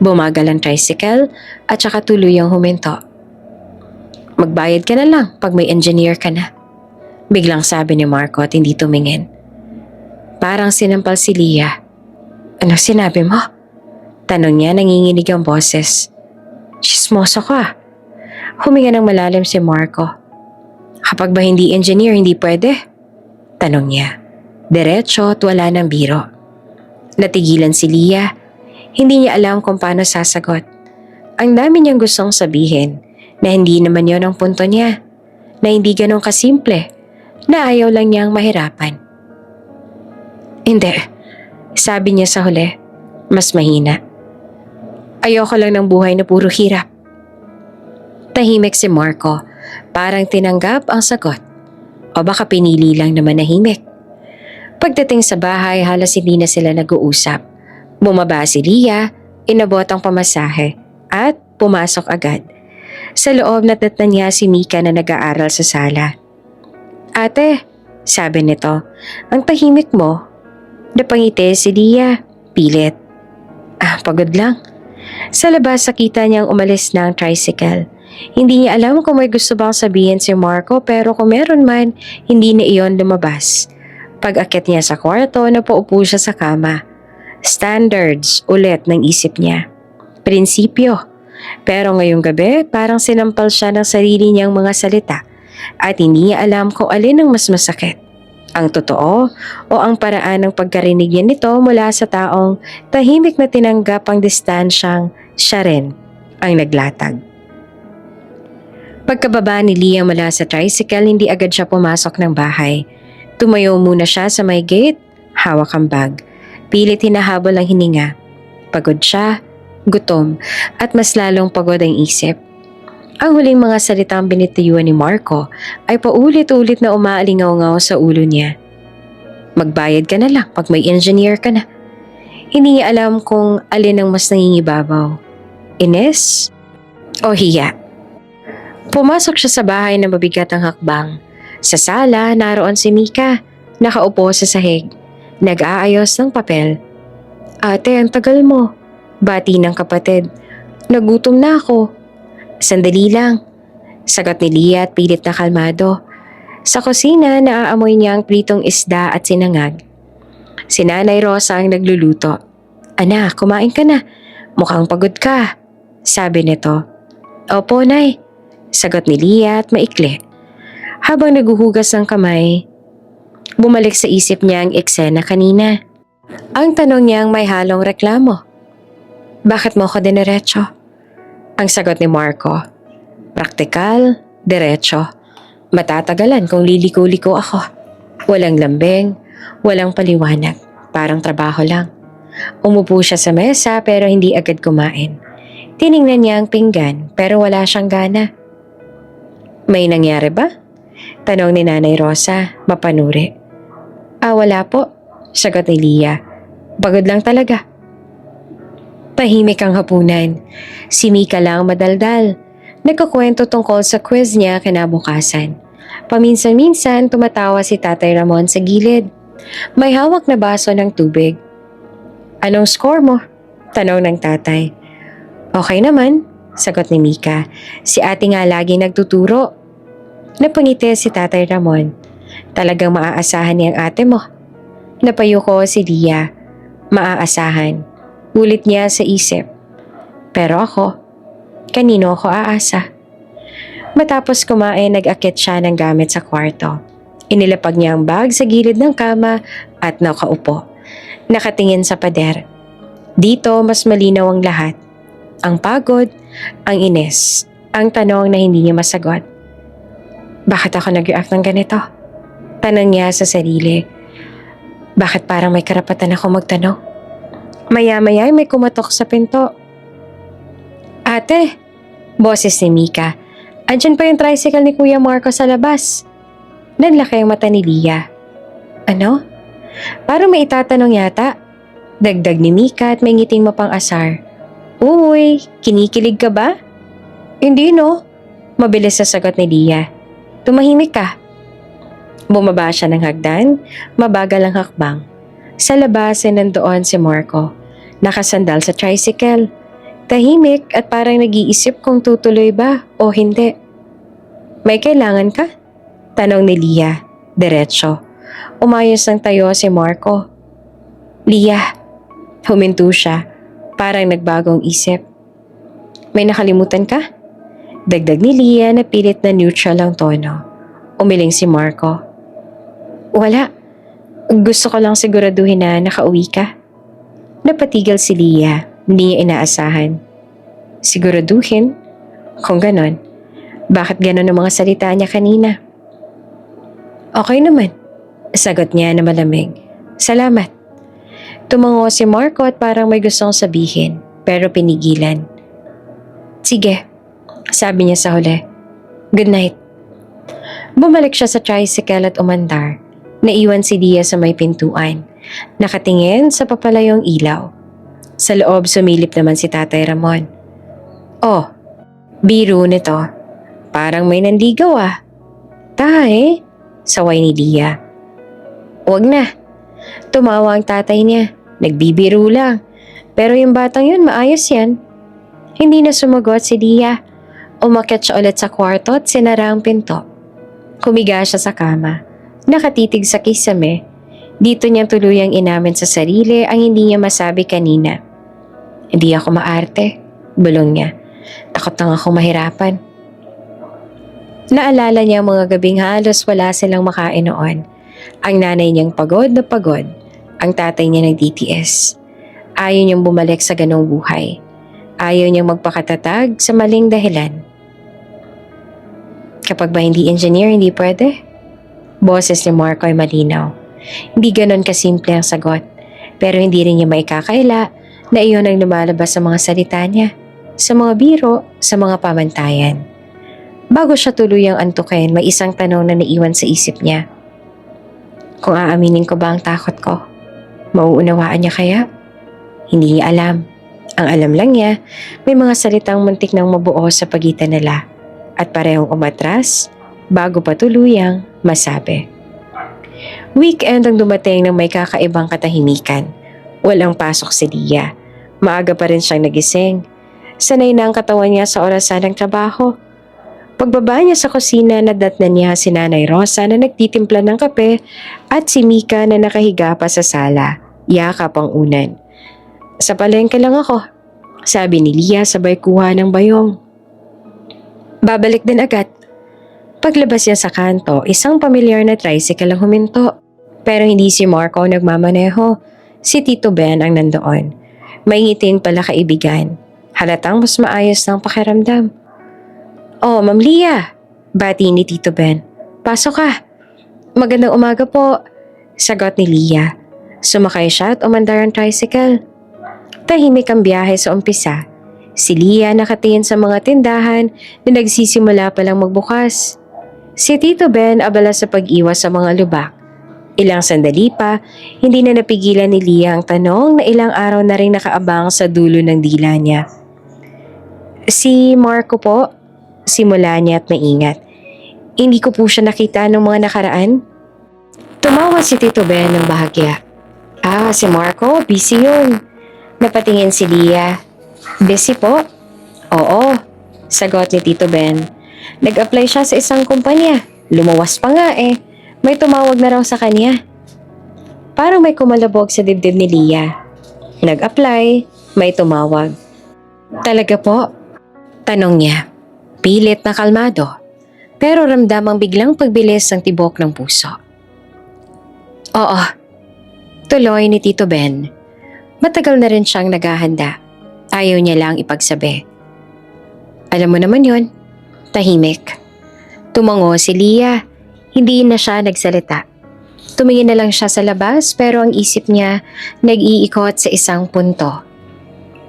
Bumagal ang tricycle at saka tuluyang huminto. Magbayad ka na lang pag may engineer ka na. Biglang sabi ni Marco at hindi tumingin. Parang sinampal si Lia. Ano sinabi mo? Tanong niya, nanginginig ang boses. Chismoso ka. Huminga ng malalim si Marco. Kapag ba hindi engineer, hindi pwede? Tanong niya. Diretso at wala ng biro. Natigilan si Lia. Hindi niya alam kung paano sasagot. Ang dami niyang gustong sabihin na hindi naman yon ang punto niya. Na hindi ganun kasimple. Na ayaw lang niyang mahirapan. Hindi. Sabi niya sa huli. Mas mahina. Ayoko lang ng buhay na puro hirap. Tahimik si Marco. Parang tinanggap ang sagot. O baka pinili lang na manahimik. Pagdating sa bahay, halos hindi na sila nag-uusap. Bumaba si Lia, inabot ang pamasahe, at pumasok agad. Sa loob natatnan niya si Mika na nag-aaral sa sala. Ate, sabi nito, ang tahimik mo. Napangiti si Lia, pilit. Pagod lang. Sa labas nakita niyang umalis na ang tricycle. Hindi niya alam kung may gusto bang sabihin si Marco pero kung meron man, hindi na iyon lumabas. Pag-akyat niya sa kwarto, napaupo siya sa kama. Standards ulit ng isip niya. Prinsipyo. Pero ngayong gabi, parang sinampal siya ng sarili niyang mga salita at hindi niya alam kung alin ang mas masakit. Ang totoo o ang paraan ng pagkarinig niya nito mula sa taong tahimik na tinanggap ang distansyang siya rin ang naglatag. Pagkababa ni Lia mula sa tricycle, hindi agad siya pumasok ng bahay. Tumayo muna siya sa may gate, hawak ang bag. Pilit hinahabol ang hininga. Pagod siya, gutom, at mas lalong pagod ang isip. Ang huling mga salitang binitiyuan ni Marco ay paulit-ulit na umaalingaw-ngaw sa ulo niya. Magbayad ka na lang pag may engineer ka na. Hindi niya alam kung alin ang mas nangingibabaw. Ines o hiya? Pumasok siya sa bahay na mabigat ang hakbang. Sa sala, naroon si Mika, nakaupo sa sahig, nag-aayos ng papel. Ate, ang tagal mo. Bati ng kapatid. Nagutom na ako. Sandali lang. Sagot ni Lia at pilit na kalmado. Sa kusina, naaamoy niya ang pritong isda at sinangag. Si Nanay Rosa ang nagluluto. Anak, kumain ka na. Mukhang pagod ka. Sabi nito. Opo, Nay. Sagot ni Lia at maikli. Habang naguhugas ng kamay, bumalik sa isip niya ang eksena kanina. Ang tanong niyang may halong reklamo. Bakit mo ko diniretso? Ang sagot ni Marco. Praktikal, diretso. Matatagalan kung liliko-liko ako. Walang lambing, walang paliwanag. Parang trabaho lang. Umupo siya sa mesa pero hindi agad kumain. Tiningnan niya ang pinggan pero wala siyang gana. May nangyari ba? Tanong ni Nanay Rosa, mapanuri. Wala po. Sagot ni Lia. Pagod lang talaga. Tahimik ang hapunan. Si Mika lang madaldal. Nagkukwento tungkol sa quiz niya kinabukasan. Paminsan-minsan tumatawa si Tatay Ramon sa gilid. May hawak na baso ng tubig. Anong score mo? Tanong ng tatay. Okay naman, sagot ni Mika. Si ate nga lagi nagtuturo. Napangiti si Tatay Ramon. Talagang maaasahan niyang ate mo. Napayuko si Lia. Maaasahan. Ulit niya sa isip. Pero ako, kanino ako aasa? Matapos kumain, nag-akit siya ng gamit sa kwarto. Inilapag niya ang bag sa gilid ng kama at nakaupo. Nakatingin sa pader. Dito mas malinaw ang lahat. Ang pagod, ang inis, ang tanong na hindi niya masagot. Bakit ako nag-react ng ganito? Tanong niya sa sarili. Bakit parang may karapatan ako magtanong? Maya-maya may kumatok sa pinto. Ate, boses ni Mika. Andyan pa yung tricycle ni Kuya Marco sa labas. Nanlaki ang mata ni Lia. Ano? Parang may itatanong yata. Dagdag ni Mika at may ngiting mapang-asar. Uy, kinikilig ka ba? Hindi no. Mabilis sa sagot ni Lia. Tumahimik ka. Bumaba siya ng hagdan, mabagal ang hakbang. Sa labas ay nandoon si Marco. Nakasandal sa tricycle. Tahimik at parang nag-iisip kung tutuloy ba o hindi. May kailangan ka? Tanong ni Lia, diretso. Umayos ng tayo si Marco. Lia, huminto siya, parang nagbagong isip. May nakalimutan ka? Dagdag ni Lia na pilit na neutral ang tono. Umiling si Marco. Wala. Gusto ko lang siguraduhin na nakauwi ka. Napatigil si Lia, hindi niya inaasahan. Siguraduhin? Kung ganon, bakit ganon ang mga salita niya kanina? Okay naman, sagot niya na malamig. Salamat. Tumango si Marco at parang may gustong sabihin, pero pinigilan. Sige, sabi niya sa huli. Good night. Bumalik siya sa tricycle at umandar. Naiwan si Lia sa may pintuan. Nakatingin sa papalayong ilaw. Sa loob sumilip naman si Tatay Ramon. Oh, biro nito. Parang may nanligaw ah. Tay, saway ni Lia. Huwag na. Tumawa ang tatay niya. Nagbibiro lang. Pero yung batang yun, maayos yan. Hindi na sumagot si Lia. Umakyat siya ulit sa kwarto at sinara ang pinto. Kumiga siya sa kama. Nakatitig sa kisame. Dito niya tuluyang inamin sa sarili ang hindi niya masabi kanina. Hindi ako maarte, bulong niya. Takot lang ako mahirapan. Naalala niya ang mga gabing halos wala silang makain noon. Ang nanay niyang pagod na pagod. Ang tatay niya nag-DTS. Ayaw niyang bumalik sa ganong buhay. Ayaw niyang magpakatatag sa maling dahilan. Kapag ba hindi engineer, hindi pwede? Boses ni Marco ay malinaw. Hindi ganon kasimple ang sagot. Pero hindi rin niya maikakaila na iyon ang lumalabas sa mga salita niya. Sa mga biro, sa mga pamantayan. Bago siya tuluyang antukin, may isang tanong na naiwan sa isip niya. Kung aaminin ko ba ang takot ko, mauunawaan niya kaya? Hindi niya alam. Ang alam lang niya, may mga salitang muntik nang mabuo sa pagitan nila at parehong umatras bago pa tuluyang masabi. Weekend ang dumating ng may kakaibang katahimikan. Walang pasok si Lia. Maaga pa rin siyang nagising. Sanay na ang katawan niya sa orasan ng trabaho. Pagbaba niya sa kusina, nadatnan niya si Nanay Rosa na nagtitimpla ng kape at si Mika na nakahiga pa sa sala, yakap ang unan. Sa palengke lang ako, sabi ni Lia sabay kuha ng bayong. Babalik din agad. Paglabas niya sa kanto, isang pamilyar na tricycle ang huminto. Pero hindi si Marco nagmamaneho, si Tito Ben ang nandoon. May ngiting pala kaibigan. Halatang mas maayos ng pakiramdam. Oh, Ma'am Lia, bati ni Tito Ben. Pasok ka. Magandang umaga po, sagot ni Lia. Sumakay siya at umandar ang tricycle. Tahimik ang biyahe sa umpisa. Si Lia nakatingin sa mga tindahan na nagsisimula palang magbukas. Si Tito Ben abala sa pag-iwas sa mga lubak. Ilang sandali pa, hindi na napigilan ni Lia ang tanong na ilang araw na rin nakaabang sa dulo ng dila niya. Si Marco po, simula niya at maingat. Hindi ko po siya nakita noong mga nakaraan. Tumawa si Tito Ben ng bahagya. Ah, si Marco, busy yun. Napatingin si Lia. Busy po? Oo, sagot ni Tito Ben. Nag-apply siya sa isang kumpanya. Lumawas pa nga eh. May tumawag na raw sa kanya. Parang may kumalabog sa dibdib ni Lia. Nag-apply, may tumawag. Talaga po? Tanong niya. Pilit na kalmado. pero ramdam ang biglang pagbilis ng tibok ng puso. Oo, tuloy ni Tito Ben. Matagal na rin siyang naghahanda. Ayaw niya lang ipagsabi. Alam mo naman yon, tahimik. Tumango si Lia, hindi na siya nagsalita. Tumingin na lang siya sa labas pero ang isip niya nag-iikot sa isang punto.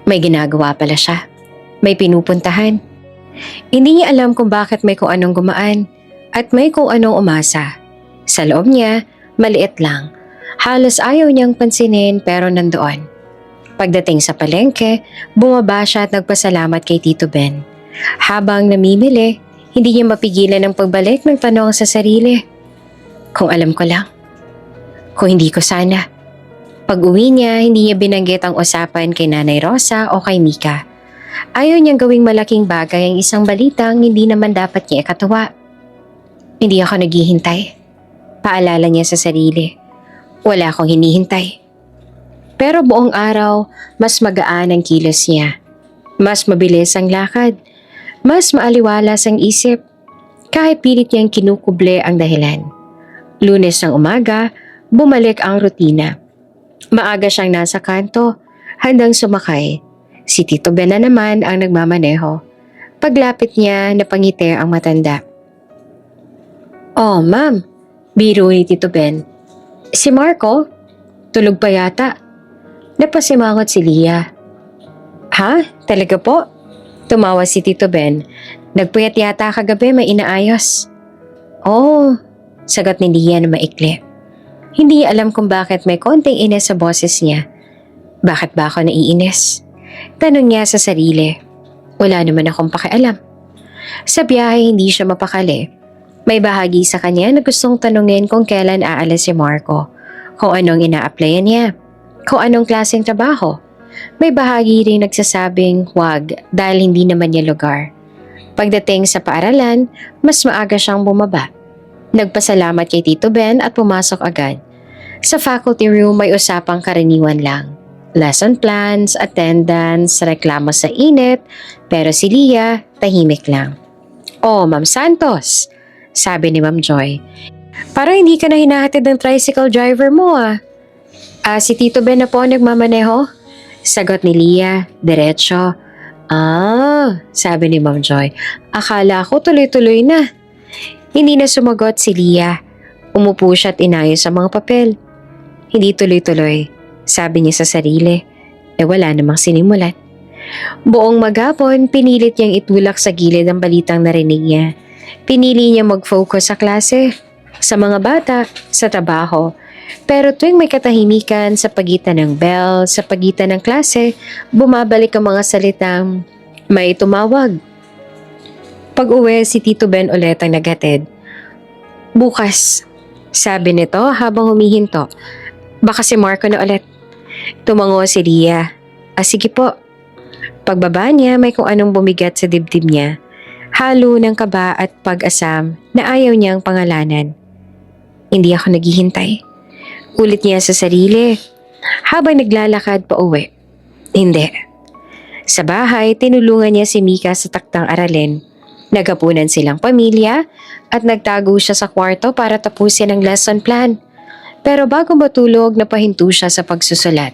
May ginagawa pala siya. May pinupuntahan. Hindi niya alam kung bakit may kung anong gumaan at may kung anong umasa. Sa loob niya, maliit lang. Halos ayaw niyang pansinin pero nandoon. Pagdating sa palengke, bumaba siya at nagpasalamat kay Tito Ben. Habang namimili, hindi niya mapigilan ang pagbalik ng tanong sa sarili. Kung alam ko lang. Kung hindi ko sana. Pag-uwi niya, hindi niya binanggit ang usapan kay Nanay Rosa o kay Mika. Ayaw niyang gawing malaking bagay ang isang balitang hindi naman dapat niya ikatawa. Hindi ako naghihintay. Paalala niya sa sarili. Wala akong hinihintay. Pero buong araw, mas magaan ang kilos niya. Mas mabilis ang lakad. Mas maaliwalas ang isip. Kahit pilit niyang kinukuble ang dahilan. Lunes ng umaga, bumalik ang rutina. Maaga siyang nasa kanto, handang sumakay. Si Tito Ben na naman ang nagmamaneho. Paglapit niya, napangiti ang matanda. Oh, ma'am, biro ni Tito Ben. Si Marco? Tulog pa yata. Napasimangot si Lia. Ha? Talaga po? Tumawa si Tito Ben. Nagpuyat yata kagabi, may inaayos. Oh, sagot ni Lia na maikli. Hindi alam kung bakit may konting ines sa boses niya. Bakit ba ako naiinis? Tanong niya sa sarili. Wala naman akong pakialam. Sa biyahe hindi siya mapakali. May bahagi sa kanya na gustong tanungin kung kailan aalis si Marco. Kung anong ina-applyan niya. Kung anong klaseng trabaho. May bahagi rin nagsasabing wag dahil hindi naman niya lugar. Pagdating sa paaralan, mas maaga siyang bumaba. Nagpasalamat kay Tito Ben at pumasok agad. Sa faculty room may usapang karaniwan lang. Lesson plans, attendance, reklamo sa init, pero si Lia tahimik lang. Oh, Ma'am Santos, sabi ni Ma'am Joy. Parang hindi ka na hinahatid ng tricycle driver mo ah. Si Tito Ben na po nagmamaneho? Sagot ni Lia, diretso. Sabi ni Ma'am Joy. Akala ko tuloy-tuloy na. Hindi na sumagot si Lia. Umupo siya at inayos ang mga papel. Hindi tuloy-tuloy, sabi niya sa sarili. Wala namang sinimulan. Buong maghapon, pinilit niyang itulak sa gilid ang balitang narinig niya. Pinili niya mag-focus sa klase, sa mga bata, sa trabaho. Pero tuwing may katahimikan sa pagitan ng bell, sa pagitan ng klase, bumabalik ang mga salitang may tumawag. Pag-uwi, si Tito Ben ulit ang naghatid. Bukas, sabi nito habang humihinto. Baka si Marco na ulit. Tumango si Lia. Sige po. Pagbaba niya, may kung anong bumigat sa dibdib niya. Halo ng kaba at pag-asam na ayaw niyang pangalanan. Hindi ako naghihintay. Ulit niya sa sarili habang naglalakad pa uwi. Hindi. Sa bahay, tinulungan niya si Mika sa taktang aralin. Naghapunan silang pamilya at nagtago siya sa kwarto para tapusin ang lesson plan. Pero bago matulog, napahinto siya sa pagsusulat.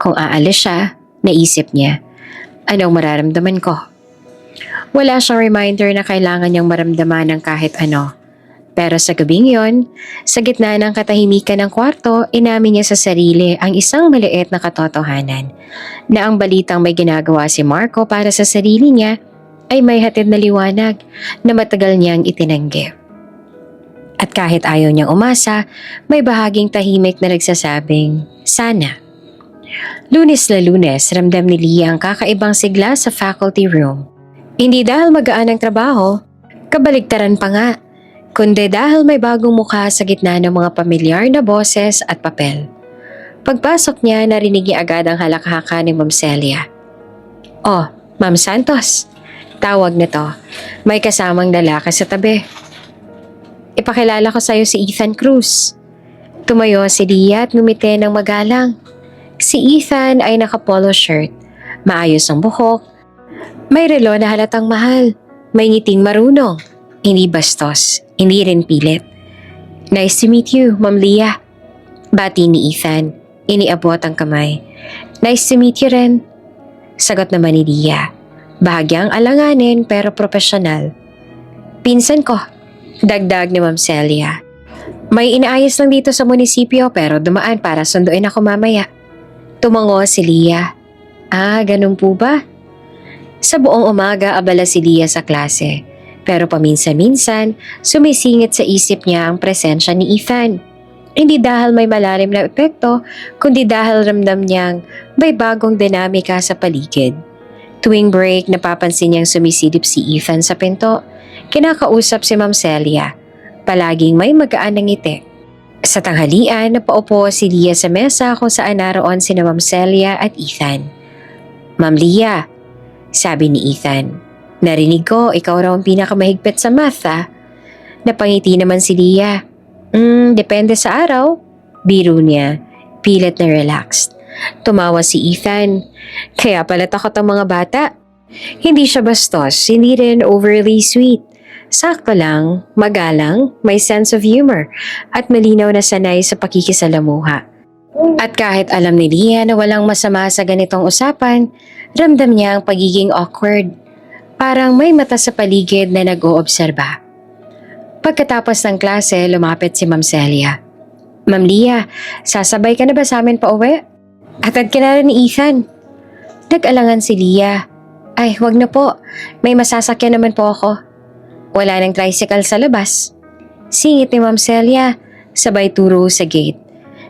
Kung aalis siya, naisip niya, anong mararamdaman ko? Wala siyang reminder na kailangan niyang maramdaman ng kahit ano. Pero sa gabing yon, sa gitna ng katahimikan ng kwarto, inamin niya sa sarili ang isang maliit na katotohanan na ang balitang may ginagawa si Marco para sa sarili niya ay may hatid na liwanag na matagal niyang itinanggi. At kahit ayaw niyang umasa, may bahaging tahimik na nagsasabing, sana. Lunes na Lunes, ramdam ni Lia ang kakaibang sigla sa faculty room. Hindi dahil magaan ang trabaho, kabaligtaran pa nga, kundi dahil may bagong mukha sa gitna ng mga pamilyar na boses at papel. Pagpasok niya, narinig niya agad ang halakhaka ni Ma'am Celia. Oh, Ma'am Santos, tawag nito. May kasamang lalaki sa tabi. Ipakilala ko sa'yo si Ethan Cruz. Tumayo si Lia at ngumiti ng magalang. Si Ethan ay naka-polo shirt, maayos ang buhok, may relo na halatang mahal, may ngiting marunong. Hindi bastos, hindi rin pilit. Nice to meet you, Ma'am Leah. Bati ni Ethan. Iniabot ang kamay. Nice to meet you rin. Sagot naman ni Leah. Bahagyang alanganin pero profesional. Pinsan ko. Dagdag ni Ma'am Celia. May inaayos lang dito sa munisipyo pero dumaan para sunduin ako mamaya. Tumango si Leah. Ah, ganun po ba? Sa buong umaga abala si Leah sa klase. Pero paminsan-minsan, sumisingit sa isip niya ang presensya ni Ethan. Hindi dahil may malalim na epekto, kundi dahil ramdam niyang may bagong dinamika sa paligid. Tuwing break, napapansin niyang sumisilip si Ethan sa pinto. Kinakausap si Ma'am Celia. Palaging may magaan na ngiti. Sa tanghalian, napaupo si Leah sa mesa kung saan naroon sina Ma'am Celia at Ethan. Ma'am Leah, sabi ni Ethan. Narinig ko, ikaw raw ang pinakamahigpit sa math, ha? Napangiti naman si Leah. Depende sa araw. Biro niya, pilit na relaxed. Tumawa si Ethan. Kaya pala takot ang mga bata. Hindi siya bastos, hindi rin overly sweet. Sakto lang, magalang, may sense of humor, at malinaw na sanay sa pakikisalamuha. At kahit alam ni Leah na walang masama sa ganitong usapan, ramdam niya ang pagiging awkward. Parang may mata sa paligid na nag-oobserba. Pagkatapos ng klase, lumapit si Ma'am Celia. Ma'am Leah, sasabay ka na ba sa amin pa uwi? Atad ka na rin ni Ethan. Nag-alangan si Leah. Ay, wag na po. May masasakyan naman po ako. Wala nang tricycle sa labas. Singit ni Ma'am Celia, sabay turo sa gate.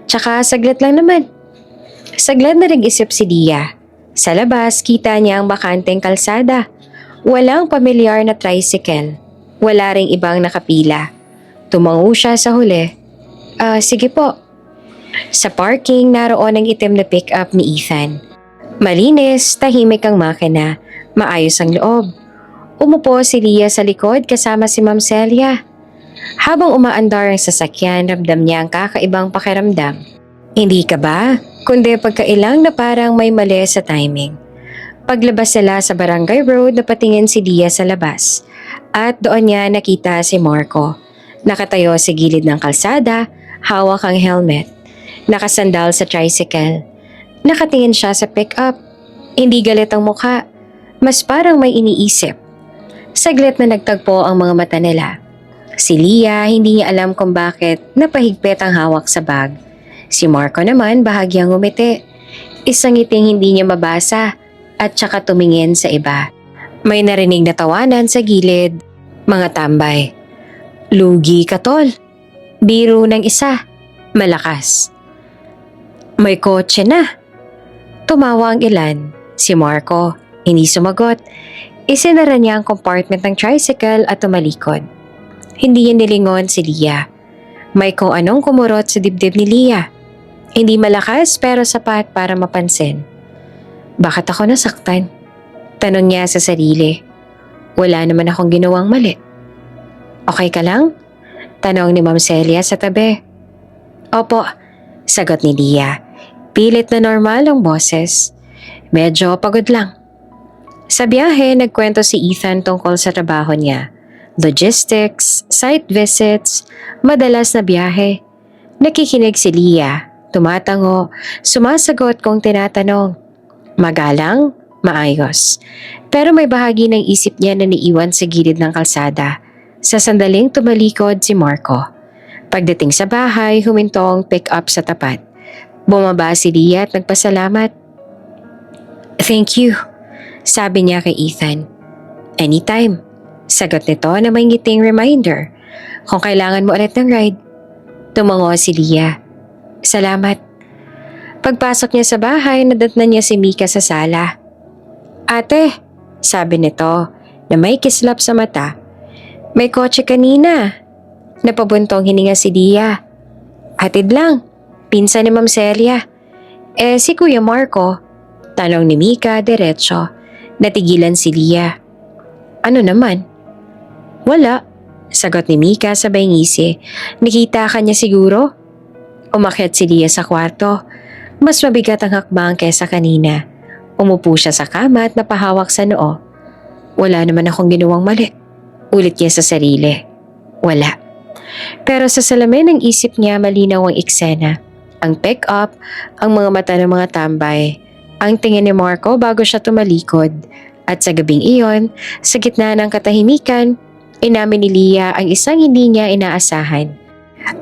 Tsaka saglit lang naman. Saglit na nag-isip si Leah. Sa labas, kita niya ang bakanteng kalsada. Walang pamilyar na tricycle. Wala ring ibang nakapila. Tumango siya sa huli. Sige po. Sa parking, naroon ang itim na pick-up ni Ethan. Malinis, tahimik ang makina. Maayos ang loob. Umupo si Leah sa likod kasama si Ma'am Celia. Habang umaandar ang sasakyan, ramdam niya ang kakaibang pakiramdam. Hindi ka ba? Kundi pagkailang na parang may mali sa timing. Paglabas sila sa Barangay Road, napatingin si Leah sa labas. At doon niya nakita si Marco. Nakatayo sa gilid ng kalsada, hawak ang helmet. Nakasandal sa tricycle. Nakatingin siya sa pick-up. Hindi galit ang mukha. Mas parang may iniisip. Saglit na nagtagpo ang mga mata nila. Si Leah hindi niya alam kung bakit napahigpit ang hawak sa bag. Si Marco naman bahagyang ngumiti. Isang ngiting hindi niya mabasa. At saka tumingin sa iba. May narinig na tawanan sa gilid. Mga tambay. Lugi ka tol. Biro ng isa. Malakas. May kotse na. Tumawa ang ilan. Si Marco, hindi sumagot. Isinara niya ang compartment ng tricycle at tumalikod. Hindi niya nilingon si Leah. May kung anong kumurot sa dibdib ni Leah. Hindi malakas pero sapat para mapansin. Bakit ako nasaktan? Tanong niya sa sarili. Wala naman akong ginawang mali. Okay ka lang? Tanong ni Ma'am Celia sa tabi. Opo, sagot ni Leah. Pilit na normal ang boses. Medyo pagod lang. Sa biyahe, nagkwento si Ethan tungkol sa trabaho niya. Logistics, site visits, madalas na biyahe. Nakikinig si Leah, tumatango, sumasagot kung tinatanong. Magalang, maayos. Pero may bahagi ng isip niya na niiwan sa gilid ng kalsada. Sa sandaling tumalikod si Marco. Pagdating sa bahay, huminto ang pick-up sa tapat. Bumaba si Leah at nagpasalamat. Thank you, sabi niya kay Ethan. Anytime, sagot nito na may ngiting reminder. Kung kailangan mo ulit ng ride. Tumango si Leah. Salamat. Pagpasok niya sa bahay, nadatnan niya si Mika sa sala. Ate, sabi nito na may kislap sa mata. May kotse kanina. Napabuntong hininga si Leah. Hatid lang, pinsan ni Ma'am Celia. Si Kuya Marco? Tanong ni Mika diretso. Natigilan si Leah. Ano naman? Wala, sagot ni Mika sabay ngisi. Nakita ka niya siguro? Umakyat si Leah sa kwarto. Mas mabigat ang hakbang kesa kanina. Umupo siya sa kama at napahawak sa noo. Wala naman akong ginawang mali. Ulit niya sa sarili. Wala. Pero sa salamin ng isip niya malinaw ang eksena. Ang pick-up, ang mga mata ng mga tambay, ang tingin ni Marco bago siya tumalikod. At sa gabing iyon, sa gitna ng katahimikan, inamin ni Leah ang isang hindi niya inaasahan.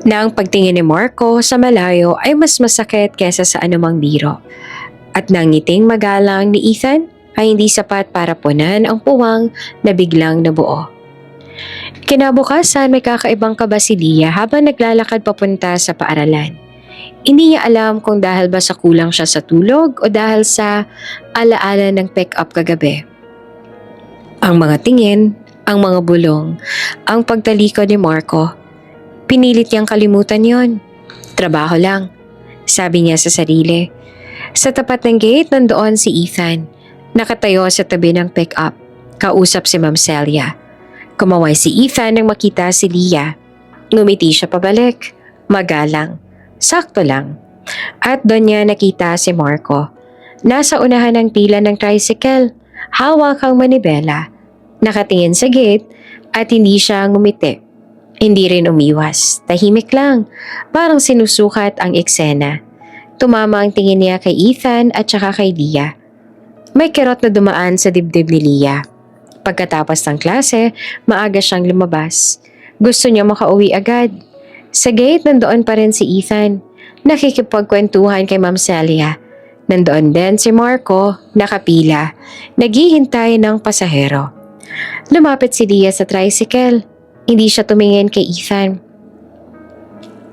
Na ang pagtingin ni Marco sa malayo ay mas masakit kesa sa anumang biro. At nang ngiting magalang ni Ethan ay hindi sapat para punan ang puwang na biglang nabuo. Kinabukasan may kakaibang kaba si Leah habang naglalakad papunta sa paaralan. Hindi niya alam kung dahil ba sa kulang siya sa tulog o dahil sa alaala ng pick-up kagabi. Ang mga tingin, ang mga bulong, ang pagtalikod ni Marco, pinilit niyang kalimutan yon. Trabaho lang, sabi niya sa sarili. Sa tapat ng gate nandoon si Ethan, nakatayo sa tabi ng pick-up, kausap si Ma'am Celia. Kumaway si Ethan nang makita si Leah. Ngumiti siya pabalik, magalang, sakto lang. At doon niya nakita si Marco. Nasa unahan ng pila ng tricycle, hawak ang manibela. Nakatingin sa gate at hindi siya ngumiti. Hindi rin umiwas, tahimik lang, parang sinusukat ang eksena. Tumama ang tingin niya kay Ethan at saka kay Leah. May kirot na dumaan sa dibdib ni Leah. Pagkatapos ng klase, maaga siyang lumabas. Gusto niya makauwi agad. Sa gate nandoon pa rin si Ethan, nakikipagkwentuhan kay Ma'am Celia. Nandoon din si Marco, nakapila, naghihintay ng pasahero. Lumapit si Leah sa tricycle. Hindi siya tumingin kay Ethan.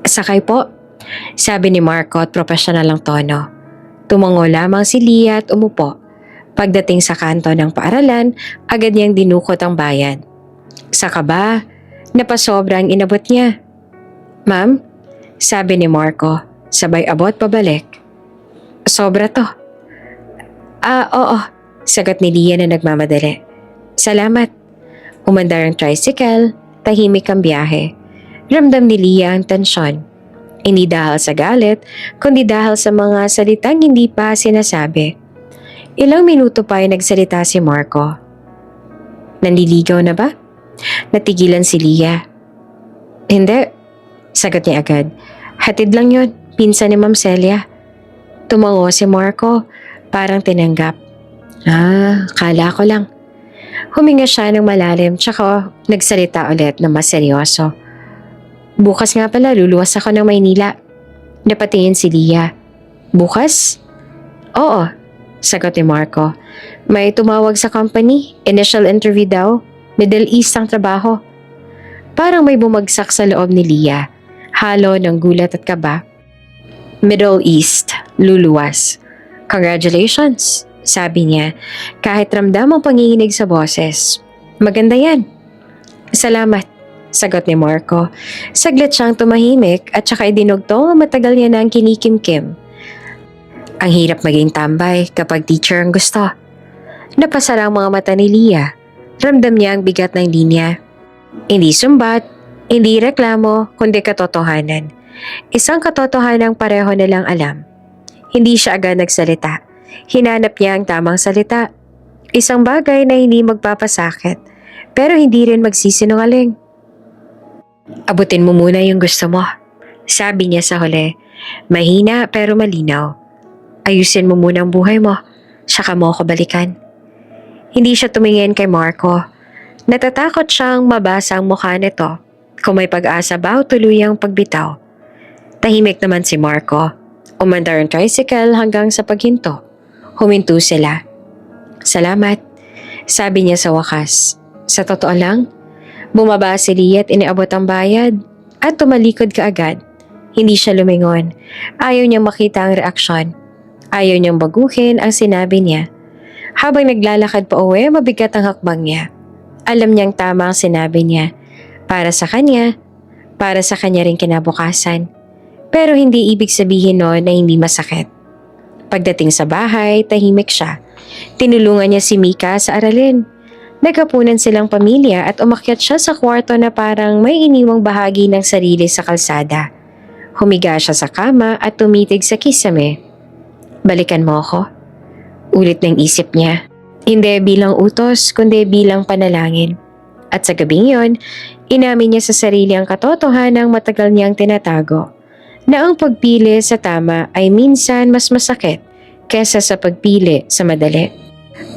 Sakay po, sabi ni Marco at profesional ang tono. Tumango lamang si Leah at umupo. Pagdating sa kanto ng paaralan, agad niyang dinukot ang bayad. Sa kaba, napasobra ang inabot niya. Ma'am, sabi ni Marco, sabay abot pabalik. Sobra to. Oo, sagot ni Leah na nagmamadali. Salamat. Umandar ang tricycle, tahimik ang biyahe. Ramdam ni Leah ang tensyon. Hindi dahil sa galit, kundi dahil sa mga salitang hindi pa sinasabi. Ilang minuto pa ay nagsalita si Marco. Nanliligaw na ba? Natigilan si Leah. Hindi, sagot niya agad. Hatid lang yun, pinsan ni Ma'am Celia. Tumango si Marco, parang tinanggap. Kala ko lang. Huminga siya ng malalim tsaka nagsalita ulit na mas seryoso. Bukas nga pala luluwas ako ng Maynila. Napatingin si Leah. Bukas? Oo, sagot ni Marco. May tumawag sa company, initial interview daw, Middle East ang trabaho. Parang may bumagsak sa loob ni Leah, halo ng gulat at kaba. Middle East, luluwas. Congratulations, sabi niya, kahit ramdam ang panginginig sa boses. Maganda yan. Salamat, sagot ni Marco. Saglit siyang tumahimik at saka idinugtong ang matagal niya na ang kinikimkim. Ang hirap maging tambay kapag teacher ang gusto. Napasara ang mga mata ni Leah. Ramdam niya ang bigat ng linya. Hindi sumbat, hindi reklamo, kundi katotohanan. Isang katotohanang pareho nilang alam. Hindi siya agad nagsalita. Hinanap niya ang tamang salita. Isang bagay na hindi magpapasakit, pero hindi rin magsisinungaling. Abutin mo muna yung gusto mo, sabi niya sa huli. Mahina pero malinaw. Ayusin mo muna ang buhay mo, saka mo ako balikan. Hindi siya tumingin kay Marco. Natatakot siyang mabasa ang mukha nito kung may pag-asa ba o tuluyang pagbitaw. Tahimik naman si Marco. Umandar ang tricycle hanggang sa paghinto. Huminto sila. Salamat, sabi niya sa wakas. Sa totoo lang, bumaba si Leah at iniabot ang bayad at tumalikod kaagad. Hindi siya lumingon. Ayaw niyang makita ang reaksyon. Ayaw niyang baguhin ang sinabi niya. Habang naglalakad pa uwi, mabigat ang hakbang niya. Alam niyang tama ang sinabi niya. Para sa kanya rin kinabukasan. Pero hindi ibig sabihin noon na hindi masakit. Pagdating sa bahay, tahimik siya. Tinulungan niya si Mika sa aralin. Naghapunan silang pamilya at umakyat siya sa kwarto na parang may iniwang bahagi ng sarili sa kalsada. Humiga siya sa kama at tumitig sa kisame. Balikan mo ako? Ulit ng isip niya. Hindi bilang utos, kundi bilang panalangin. At sa gabing yon, inamin niya sa sarili ang katotohanang matagal niyang tinatago, na ang pagpili sa tama ay minsan mas masakit kesa sa pagpili sa madali.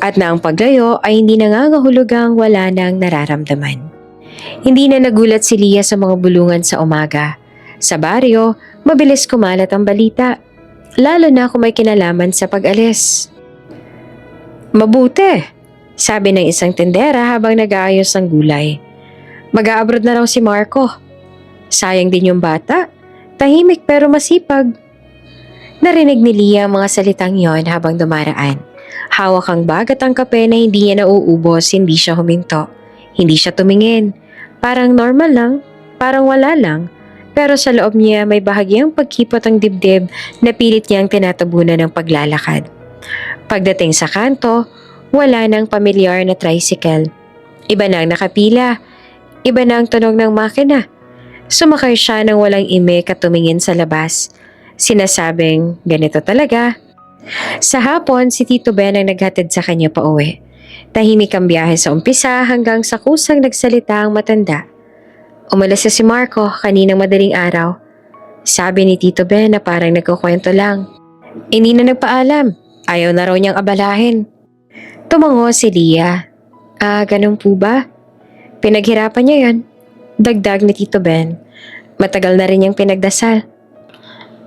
At na ang paglayo ay hindi nangangahulugang wala nang nararamdaman. Hindi na nagulat si Leah sa mga bulungan sa umaga. Sa baryo, mabilis kumalat ang balita, lalo na kung may kinalaman sa pag-alis. "Mabuti," sabi ng isang tendera habang nag-aayos ng gulay. "Mag-a-abroad na raw si Marco. Sayang din yung bata. Tahimik pero masipag." Narinig ni Leah ang mga salitang yon habang dumaraan. Hawak ang bag at ang kape na hindi niya nauubos, hindi siya huminto. Hindi siya tumingin. Parang normal lang, parang wala lang. Pero sa loob niya may bahagyang pagkipot ang dibdib na pilit niyang tinatabunan ng paglalakad. Pagdating sa kanto, wala nang pamilyar na tricycle. Iba na ang nakapila. Iba na ang tunog ng makina. Sumakay siya nang walang imik at tumingin sa labas. Sinasabing, ganito talaga. Sa hapon, si Tito Ben ang naghatid sa kanya pauwi. Tahimik ang biyahe sa umpisa hanggang sa kusang nagsalita ang matanda. "Umalis na si Marco kaninang madaling araw." Sabi ni Tito Ben na parang nagkukwento lang. Hindi na nagpaalam. Ayaw na raw niyang abalahin. Tumango si Leah. Ganun po ba? Pinaghirapan niya yan. Dagdag ni Tito Ben. Matagal na rin niyang pinagdasal.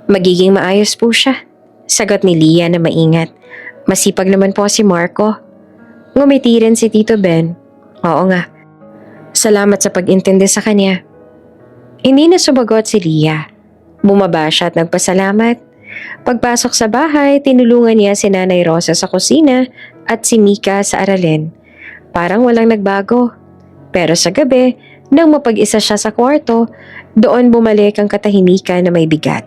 Magiging maayos po siya. Sagot ni Leah na maingat. Masipag naman po si Marco. Ngumiti rin si Tito Ben. Oo nga. Salamat sa pag-intindi sa kanya. Hindi na sumagot si Leah. Bumaba siya at nagpasalamat. Pagpasok sa bahay, tinulungan niya si Nanay Rosa sa kusina at si Mika sa aralin. Parang walang nagbago. Pero sa gabi, nang mapag-isa siya sa kwarto, doon bumalik ang katahimikan na may bigat.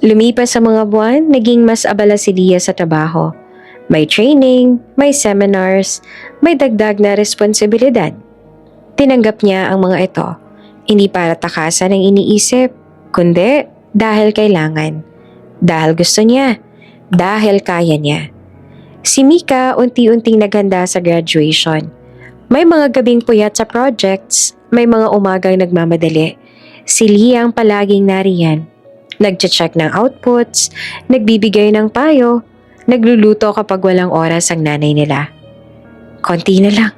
Lumipas sa mga buwan, naging mas abala si Leah sa trabaho. May training, may seminars, may dagdag na responsibilidad. Tinanggap niya ang mga ito, hindi para takasan ang iniisip, kundi dahil kailangan. Dahil gusto niya, dahil kaya niya. Si Mika unti-unting naghanda sa graduation. May mga gabing puyat sa projects, may mga umagang nagmamadali. Si Leah ang palaging nariyan. Nagche-check ng outputs, nagbibigay ng payo, nagluluto kapag walang oras ang nanay nila. "Konti na lang,"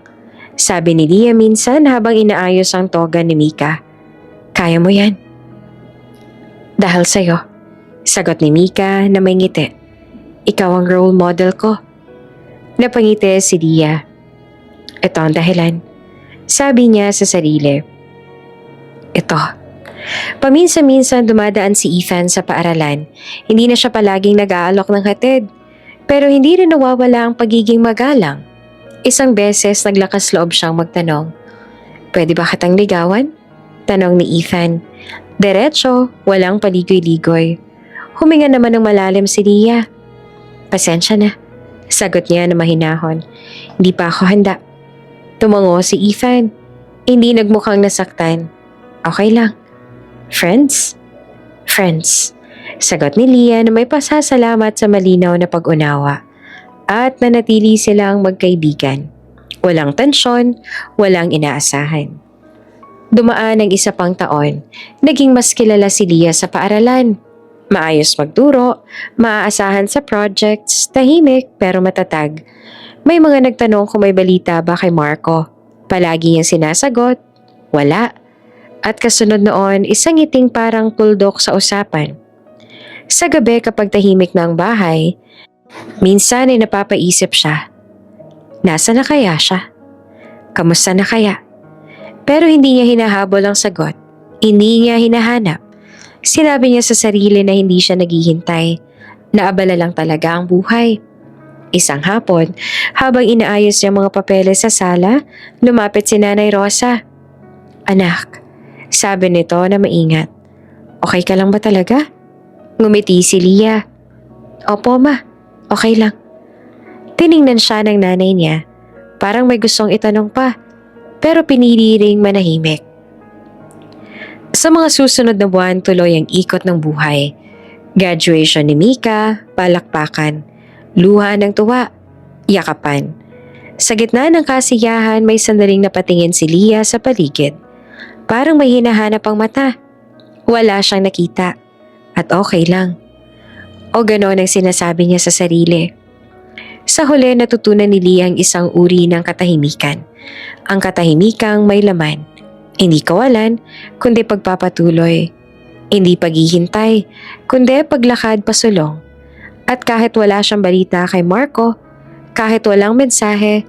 sabi ni Leah minsan habang inaayos ang toga ni Mika. "Kaya mo yan." "Dahil sa'yo," sagot ni Mika na may ngiti. "Ikaw ang role model ko." Napangiti si Leah. "Ito ang dahilan," sabi niya sa sarili. Ito. Paminsan-minsan dumadaan si Ethan sa paaralan. Hindi na siya palaging nag-aalok ng hatid. Pero hindi rin nawawala ang pagiging magalang. Isang beses naglakas loob siyang magtanong. "Pwede ba kitang ligawan?" Tanong ni Ethan. Diretso, walang paligoy-ligoy. Huminga naman ng malalim si Leah. "Pasensya na," sagot niya na mahinahon. "Hindi pa ako handa." Tumango si Ethan. Hindi nagmukhang nasaktan. "Okay lang." "Friends?" "Friends," sagot ni Leah na may pasasalamat sa malinaw na pag-unawa. At nanatili silang magkaibigan. Walang tensyon, walang inaasahan. Dumaan ang isa pang taon. Naging mas kilala si Leah sa paaralan. Maayos magturo, maaasahan sa projects, tahimik pero matatag. May mga nagtanong kung may balita ba kay Marco. Palagi niyang sinasagot, wala. At kasunod noon, isang ngiting parang tuldok sa usapan. Sa gabi kapag tahimik na ang bahay, minsan ay napapaisip siya. Nasa na kaya siya? Kamusta na kaya? Pero hindi niya hinahabol ang sagot. Hindi niya hinahanap. Sinabi niya sa sarili na hindi siya naghihintay. Naabala lang talaga ang buhay. Isang hapon, habang inaayos niya mga papeles sa sala, lumapit si Nanay Rosa. "Anak," sabi nito na maingat. "Okay ka lang ba talaga?" Ngumiti si Leah. "Opo ma, okay lang." Tiningnan siya ng nanay niya. Parang may gustong itanong pa, pero pinili ring manahimik. Sa mga susunod na buwan, tuloy ang ikot ng buhay. Graduation ni Mika, palakpakan, luha ng tuwa, yakapan. Sa gitna ng kasiyahan, may sandaling napatingin si Leah sa paligid. Parang may hinahanap ang mata. Wala siyang nakita. At okay lang. O gano'n ang sinasabi niya sa sarili. Sa huli, natutunan ni Leah ang isang uri ng katahimikan. Ang katahimikang may laman. Hindi kawalan, kundi pagpapatuloy. Hindi paghihintay, kundi paglakad pasulong. At kahit wala siyang balita kay Marco, kahit walang mensahe,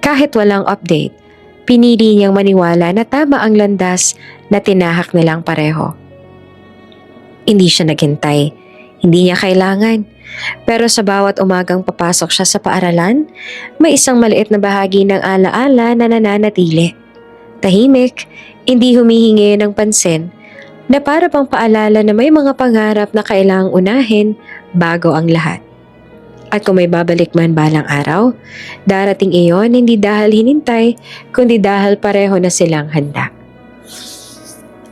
kahit walang update, pinili niyang maniwala na tama ang landas na tinahak nilang pareho. Hindi siya naghintay, hindi niya kailangan. Pero sa bawat umagang papasok siya sa paaralan, may isang maliit na bahagi ng alaala na nananatili. Tahimik, hindi humihingi ng pansin, na para pang paalala na may mga pangarap na kailangang unahin bago ang lahat. At kung may babalik man balang araw, darating iyon hindi dahil hinintay, kundi dahil pareho na silang handa.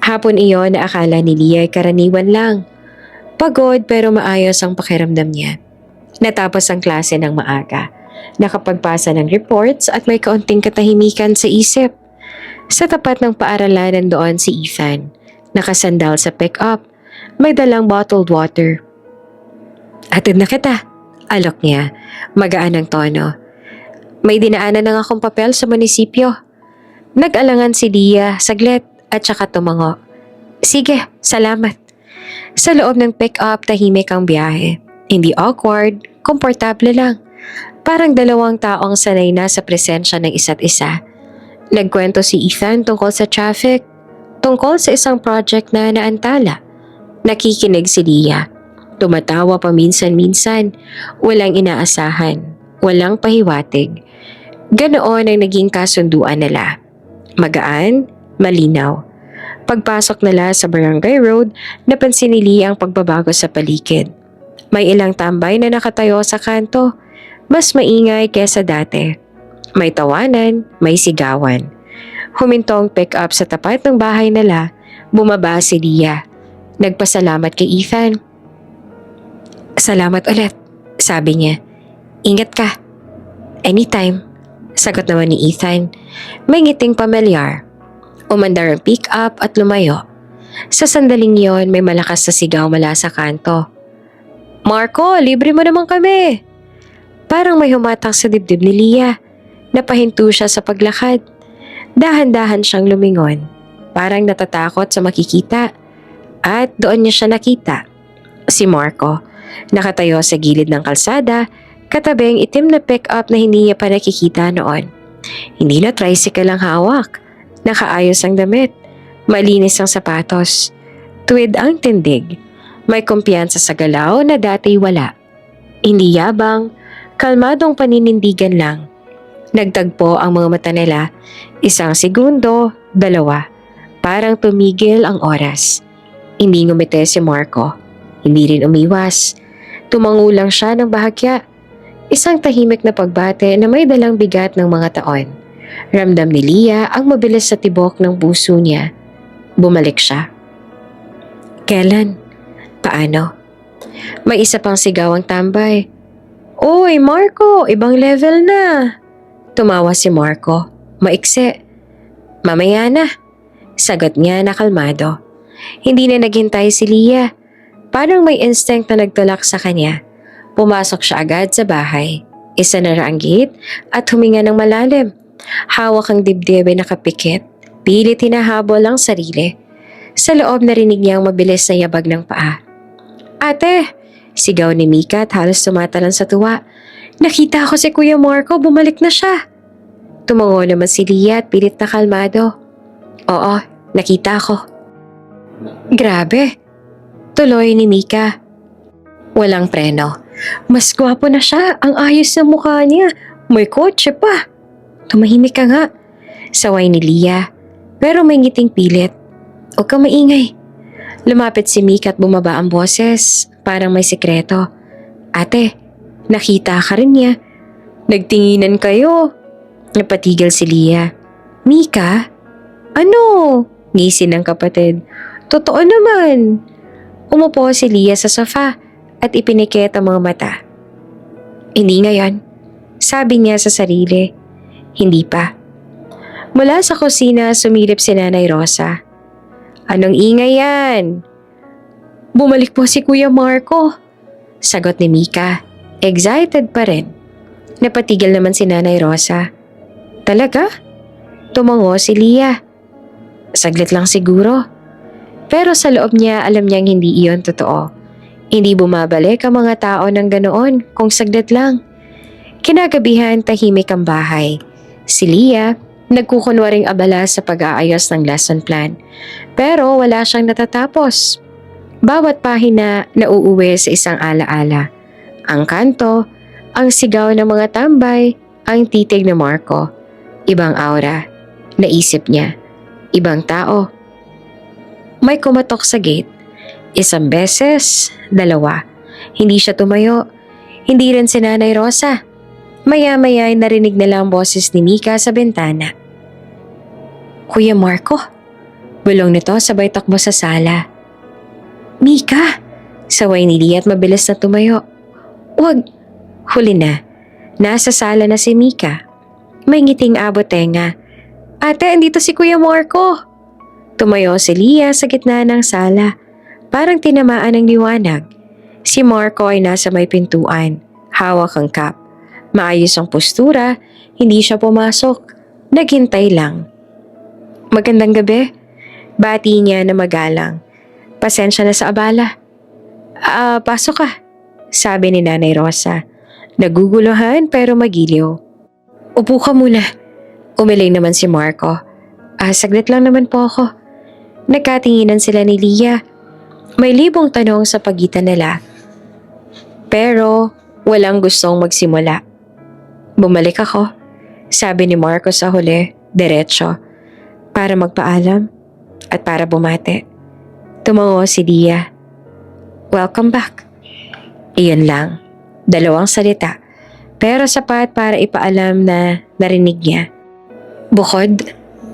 Hapon iyon na akala ni Leah ay karaniwan lang. Pagod pero maayos ang pakiramdam niya. Natapos ang klase ng maaga. Nakapagpasa ng reports at may kaunting katahimikan sa isip. Sa tapat ng paaralan nandoon si Ethan. Nakasandal sa pick-up. May dalang bottled water. Atid na kita. Alok niya. Magaan ang tono. May dinaanan na akong papel sa munisipyo. Nag-alangan si Leah saglit at saka tumango. Sige, salamat. Sa loob ng pick-up, tahimik ang biyahe. Hindi awkward, komportable lang. Parang dalawang taong sanay na sa presensya ng isa't isa. Nagkwento si Ethan tungkol sa traffic, tungkol sa isang project na naantala. Nakikinig si Leah. Tumatawa paminsan-minsan, walang inaasahan, walang pahiwatig. Ganoon ang naging kasunduan nila. Magaan, malinaw. Pagpasok nila sa Barangay Road, napansin ni Leah ang pagbabago sa paligid. May ilang tambay na nakatayo sa kanto, mas maingay kesa dati. May tawanan, may sigawan. Huminto ang pick-up sa tapat ng bahay nila, bumaba si Leah. Nagpasalamat kay Ethan. Salamat ulit, sabi niya. Ingat ka. Anytime, sagot naman ni Ethan. May ngiting pamilyar. Umandar ang pick-up at lumayo. Sa sandaling yon, may malakas na sigaw mula sa kanto. Marco, libre mo naman kami. Parang may humatak sa dibdib ni Leah. Napahinto siya sa paglakad. Dahan-dahan siyang lumingon. Parang natatakot sa makikita. At doon niya siya nakita. Si Marco. Nakatayo sa gilid ng kalsada, katabi ang itim na pick-up na hindi niya pa nakikita noon. Hindi na tricycle ang hawak. Nakaayos ang damit. Malinis ang sapatos. Tuwid ang tindig. May kumpiyansa sa galaw na dati wala. Hindi yabang, kalmadong paninindigan lang. Nagtagpo ang mga mata nila. 1 segundo, 2. Parang tumigil ang oras. Hindi ngumiti si Marco. Hindi rin umiwas. Tumango lang siya ng bahagya. Isang tahimik na pagbate na may dalang bigat ng mga taon. Ramdam ni Leah ang mabilis sa tibok ng puso niya. Bumalik siya. Kailan? Paano? May isa pang sigaw ang tambay. Oy, Marco, ibang level na. Tumawa si Marco. Maiksi. Mamaya na. Sagot niya na kalmado. Hindi na naghintay si Leah. Parang may instinct na nagtulak sa kanya. Pumasok siya agad sa bahay. Isanara ang gate at huminga ng malalim. Hawak ang dibdib ay nakapikit. Pilit hinahabol ang sarili. Sa loob narinig niya ang mabilis na yabag ng paa. Ate! Sigaw ni Mika at halos tumatalan sa tuwa. Nakita ko si Kuya Marco, bumalik na siya. Tumango naman si Leah at pilit na kalmado. Oo, nakita ko. Grabe! Tuloy ni Mika. Walang preno. Mas gwapo na siya. Ang ayos ng mukha niya. May kotse pa. Tumahimik ka nga. Saway ni Leah. Pero may ngiting pilit. Huwag kang maingay. Lumapit si Mika at bumaba ang boses. Parang may sikreto. Ate, nakita ka rin niya. Nagtinginan kayo. Napatigil si Leah. Mika? Ano? Ngisin ng kapatid. Totoo naman. Umupo si Leah sa sofa at ipinikit ang mga mata. Hindi ngayon, sabi niya sa sarili. Hindi pa. Mula sa kusina, sumilip si Nanay Rosa. Anong ingay yan? Bumalik po si Kuya Marco. Sagot ni Mika. Excited pa rin. Napatigil naman si Nanay Rosa. Talaga? Tumango si Lia. Saglit lang siguro. Pero sa loob niya alam niyang hindi iyon totoo. Hindi bumabalik ang mga tao ng ganoon kung saglit lang. Kinagabihan tahimik ang bahay. Si Lia nagkukunwaring abala sa pag-aayos ng lesson plan. Pero wala siyang natatapos. Bawat pahina nauuwi sa isang alaala. Ang kanto, ang sigaw ng mga tambay, ang titig ni Marco. Ibang aura. Naisip niya. Ibang tao. May kumatok sa gate. Isang beses, dalawa. Hindi siya tumayo. Hindi rin si Nanay Rosa. Maya-maya ay narinig nila ang boses ni Mika sa bintana. Kuya Marco? Bulong nito sabay takbo sa sala. Mika! Saway ni Lia at mabilis na tumayo. Wag! Huli na. Nasa sala na si Mika. May ngiting abot tenga. Ate, andito si Kuya Marco! Tumayo si Lia sa gitna ng sala. Parang tinamaan ng liwanag. Si Marco ay nasa may pintuan. Hawak ang cup. Maayos ang postura. Hindi siya pumasok. Naghintay lang. Magandang gabi. Bati niya na magalang. Pasensya na sa abala. Pasok ka. Sabi ni Nanay Rosa. Naguguluhan pero magiliw. Upo ka muna. Umiling naman si Marco. Saglit lang naman po ako. Nagkatinginan sila ni Lia. May libong tanong sa pagitan nila. Pero walang gustong magsimula. Bumalik ako. Sabi ni Marco sa huli, diretso. Para magpaalam at para bumate. Tumango si Lia. Welcome back. Iyon lang. Dalawang salita. Pero sapat para ipaalam na narinig niya. Bukod,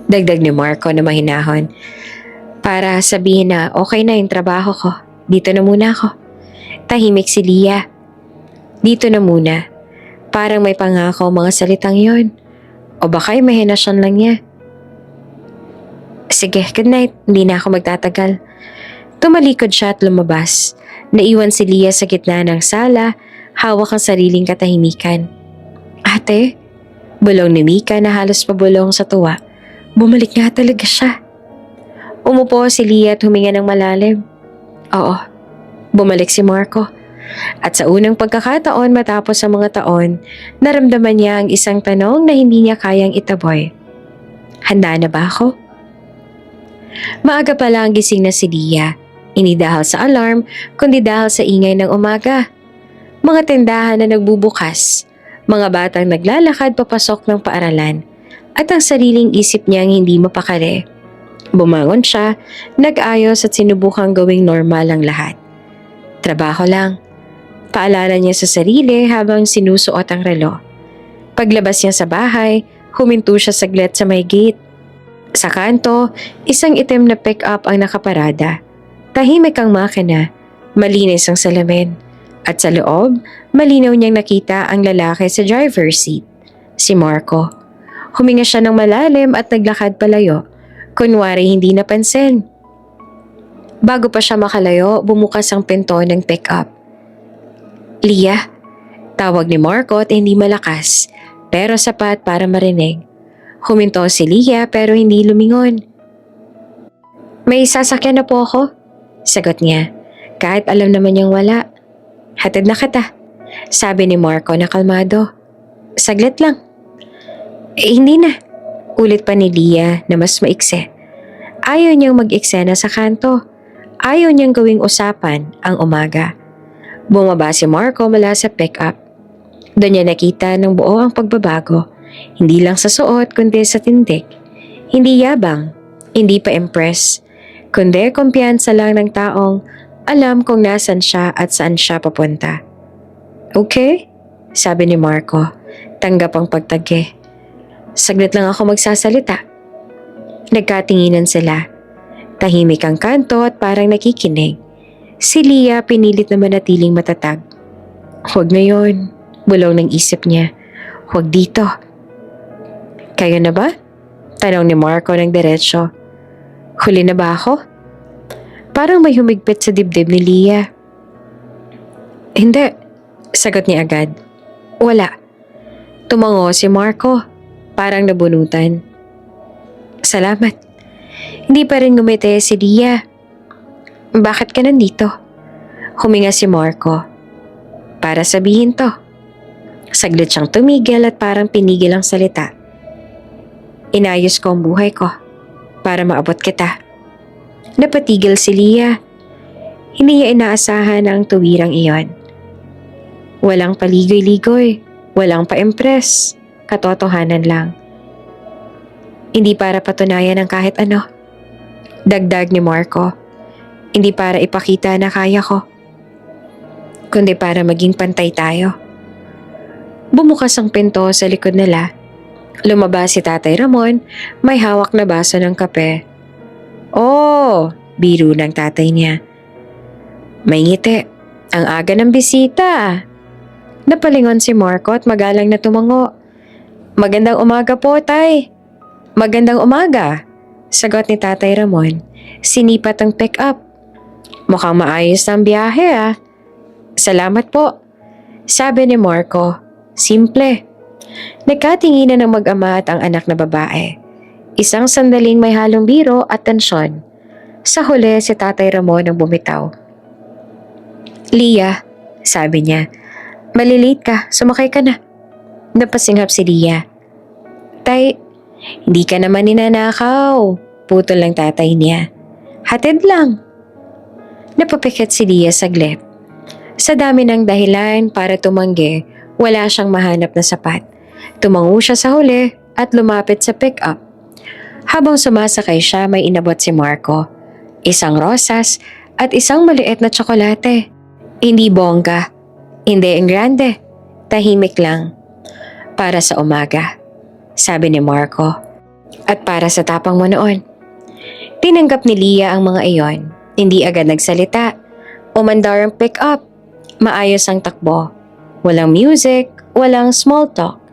dagdag ni Marco na mahinahon. Para sabihin na okay na yung trabaho ko. Dito na muna ako. Tahimik si Lia. Dito na muna. Parang may pangako mga salitang yon. O baka'y mahinasyon lang niya. Sige, good night. Hindi na ako magtatagal. Tumalikod siya at lumabas. Naiwan si Lia sa gitna ng sala, hawak ang sariling katahimikan. Ate, bulong ni Mika na halos pabulong sa tuwa. Bumalik nga talaga siya. Umupo si Lia at huminga ng malalim. Oo, bumalik si Marco. At sa unang pagkakataon matapos ang mga taon, naramdaman niya ang isang tanong na hindi niya kayang itaboy. Handa na ba ako? Maaga pa lang gising na si Lia. Hindi dahil sa alarm, kundi dahil sa ingay ng umaga. Mga tindahan na nagbubukas, mga batang naglalakad papasok ng paaralan, at ang sariling isip niyang hindi mapakali. Bumangon siya, nag-ayos at sinubukang gawing normal ang lahat. Trabaho lang. Paalala niya sa sarili habang sinusuot ang relo. Paglabas niya sa bahay, huminto siya saglit sa may gate. Sa kanto, isang itim na pick-up ang nakaparada. Tahimik ang makina, malinis ang salamin. At sa loob, malinaw niyang nakita ang lalaki sa driver's seat, si Marco. Huminga siya ng malalim at naglakad palayo, kunwari hindi napansin. Bago pa siya makalayo, bumukas ang pinto ng pick-up. Lia, tawag ni Marco at hindi malakas, pero sapat para marinig. Huminto si Lia pero hindi lumingon. May sasakyan na po ako, sagot niya, kahit alam naman niyang wala. Hatid na kita, sabi ni Marco na kalmado. Saglit lang. Hindi na, ulit pa ni Lia na mas maikse. Ayaw niyang mag-eksena sa kanto. Ayaw niyang gawing usapan ang umaga. Bumaba si Marco mula sa pick-up. Doon niya nakita ng buo ang pagbabago. Hindi lang sa suot kundi sa tindig. Hindi yabang, hindi pa impress, kundi kumpiyansa lang ng taong alam kung nasan siya at saan siya papunta. Okay? Sabi ni Marco. Tanggap ang pagtaggi. Saglit lang ako magsasalita. Nagkatinginan sila. Tahimik ang kanto at parang nakikinig. Si Lia pinilit na manatiling matatag. Huwag na yun, bulong ng isip niya. Huwag dito. Kayo na ba? Tanong ni Marco ng diretsyo. Huli na ba ako? Parang may humigpit sa dibdib ni Leah. Hindi, sagot niya agad. Wala. Tumango si Marco, parang nabunutan. Salamat. Hindi pa rin ngumiti si Leah. Bakit ka nandito? Huminga si Marco. Para sabihin to. Saglit siyang tumigil at parang pinigil ang salita. Inayos ko ang buhay ko para maabot kita. Napatigil si Leah. Hindi niya inaasahan ang tuwirang iyon. Walang paligoy-ligoy, walang pa-impress, katotohanan lang. Hindi para patunayan ng kahit ano. Dagdag ni Marco. Hindi para ipakita na kaya ko. Kundi para maging pantay tayo. Bumukas ang pinto sa likod nila. Lumabas si Tatay Ramon, may hawak na baso ng kape. Oh, biro ng tatay niya. May ngiti. Ang aga ng bisita. Napalingon si Marco at magalang na tumango. Magandang umaga po, Tay. Magandang umaga, sagot ni Tatay Ramon. Sinipat ang pick-up. Mukhang maayos ang biyahe ah. Salamat po, sabi ni Marco. Simple. Nagkatinginan ng mag-ama at ang anak na babae. Isang sandaling may halong biro at tensyon. Sa huli si Tatay Ramon ang bumitaw. Leah, sabi niya, malilate ka, sumakay ka na. Napasinghap si Leah. Tay, hindi ka naman ninanakaw. Putol lang tatay niya. Hatid lang. Napapikit si Leah saglit. Sa dami ng dahilan para tumanggi, wala siyang mahanap na sapat. Tumango siya sa huli at lumapit sa pick-up. Habang sumasakay siya, may inabot si Marco. Isang rosas at isang maliit na tsokolate. Hindi bongga, hindi ang grande, tahimik lang. Para sa umaga, sabi ni Marco. At para sa tapang mo noon. Tinanggap ni Leah ang mga iyon. Hindi agad nagsalita. Umandar ang pick-up. Maayos ang takbo. Walang music, walang small talk.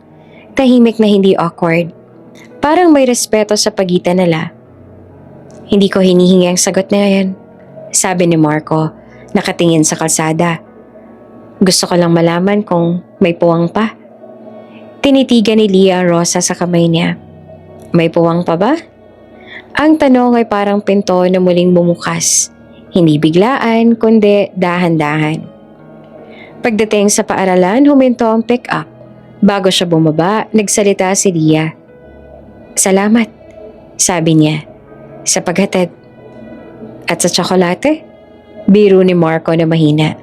Tahimik na hindi awkward. Parang may respeto sa pagitan nila. Hindi ko hinihingi ang sagot na yan, sabi ni Marco, nakatingin sa kalsada. Gusto ko lang malaman kung may puwang pa. Tinitigan ni Leah ang rosa sa kamay niya. May puwang pa ba? Ang tanong ay parang pinto na muling bumukas. Hindi biglaan, kundi dahan-dahan. Pagdating sa paaralan, huminto ang pick-up. Bago siya bumaba, nagsalita si Leah. Salamat, sabi niya, sa paghatid. At sa tsokolate? Biro ni Marco na mahina.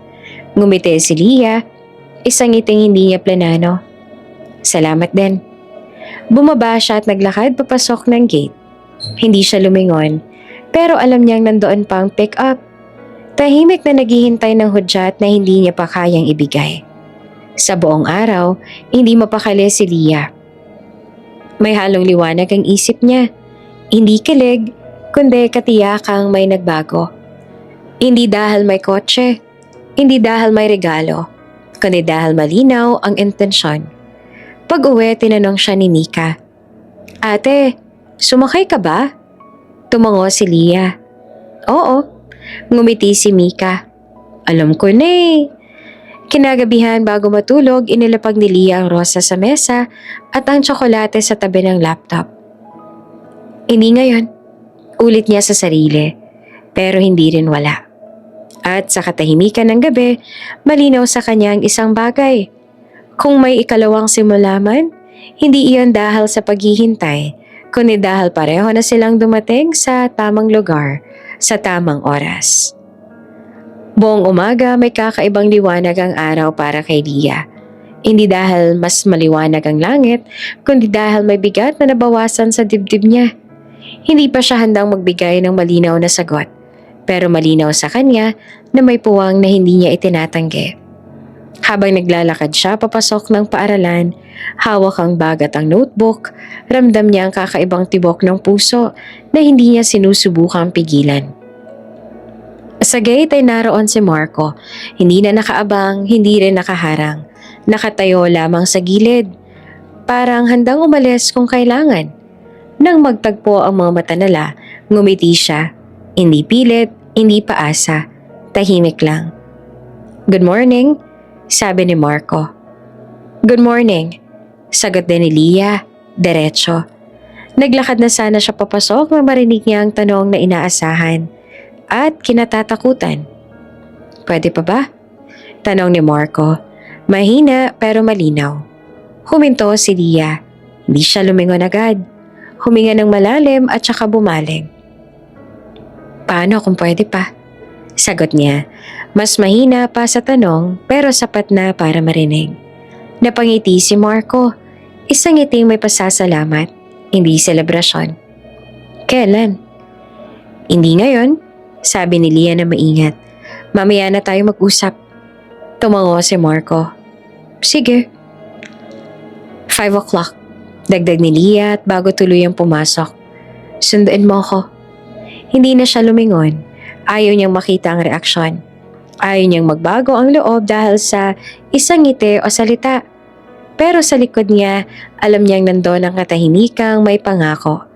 Ngumiti si Leah, isang ngiting hindi niya planano. Salamat din. Bumaba siya at naglakad papasok ng gate. Hindi siya lumingon, pero alam niyang nandoon pa ang pick-up. Tahimik na naghihintay ng hudyat na hindi niya pa kayang ibigay. Sa buong araw, hindi mapakali si Leah. May halong liwanag ang isip niya. Hindi kilig, kundi katiyakang may nagbago. Hindi dahil may kotse, hindi dahil may regalo, kundi dahil malinaw ang intensyon. Pag-uwi, tinanong siya ni Mika. Ate, sumakay ka ba? Tumango si Leah. Oo, ngumiti si Mika. Alam ko na eh. Kinagabihan bago matulog, inilapag ni Leah ang rosa sa mesa at ang tsokolate sa tabi ng laptop. Hindi ngayon, ulit niya sa sarili, pero hindi rin wala. At sa katahimikan ng gabi, malinaw sa kanya ang isang bagay. Kung may ikalawang simula man, hindi iyon dahil sa paghihintay, kundi dahil pareho na silang dumating sa tamang lugar, sa tamang oras. Buong umaga may kakaibang liwanag ang araw para kay Leah. Hindi dahil mas maliwanag ang langit, kundi dahil may bigat na nabawasan sa dibdib niya. Hindi pa siya handang magbigay ng malinaw na sagot, pero malinaw sa kanya na may puwang na hindi niya itinatanggi. Habang naglalakad siya papasok ng paaralan, hawak ang bag at ang notebook, ramdam niya ang kakaibang tibok ng puso na hindi niya sinusubukang pigilan. Sa gate ay naroon si Marco, hindi na nakaabang, hindi rin nakaharang. Nakatayo lamang sa gilid. parang handang umalis kung kailangan. Nang magtagpo ang mga mata nila, ngumiti siya. Hindi pilit, hindi paasa. Tahimik lang. "Good morning," sabi ni Marco. "Good morning," sagot din ni Leah, diretso. Naglakad na sana siya papasok nang marinig niya ang tanong na inaasahan at kinatatakutan. "Pwede pa ba?" tanong ni Marco. Mahina pero malinaw. Huminto si Leah. Hindi siya lumingon agad. Huminga ng malalim at saka bumaling. "Paano kung pwede pa?" sagot niya. Mas mahina pa sa tanong pero sapat na para marinig. Napangiti si Marco. Isang ngiting may pasasalamat, hindi selebrasyon. "Kailan?" "Hindi ngayon," sabi ni Leah na maingat. "Mamaya na tayo mag-usap." Tumango si Marco. "Sige." 5 o'clock. Dagdag ni Leah at bago tuluyang pumasok. "Sunduin mo ako." Hindi na siya lumingon. Ayaw niyang makita ang reaksyon. Ayaw niyang magbago ang loob dahil sa isang ngiti o salita. Pero sa likod niya, alam niyang nandoon ang katahimikang may pangako.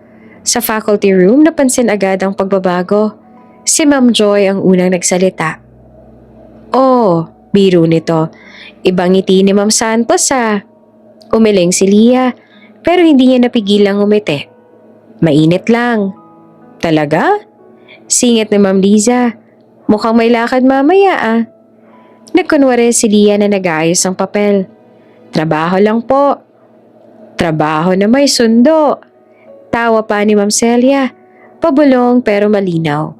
Sa faculty room, napansin agad ang pagbabago. Si Ma'am Joy ang unang nagsalita. "Oh, biro nito. Ibang ngiti ni Ma'am Santos ah." Umiling si Leah, pero hindi niya napigilang umiti. "Mainit lang." "Talaga?" Singit ni Ma'am Liza. "Mukhang may lakad mamaya ah." Nagkunwari si Leah na nag-aayos ng papel. "Trabaho lang po." "Trabaho na may sundo." Tawa pa ni Ma'am Celia. Pabulong pero malinaw.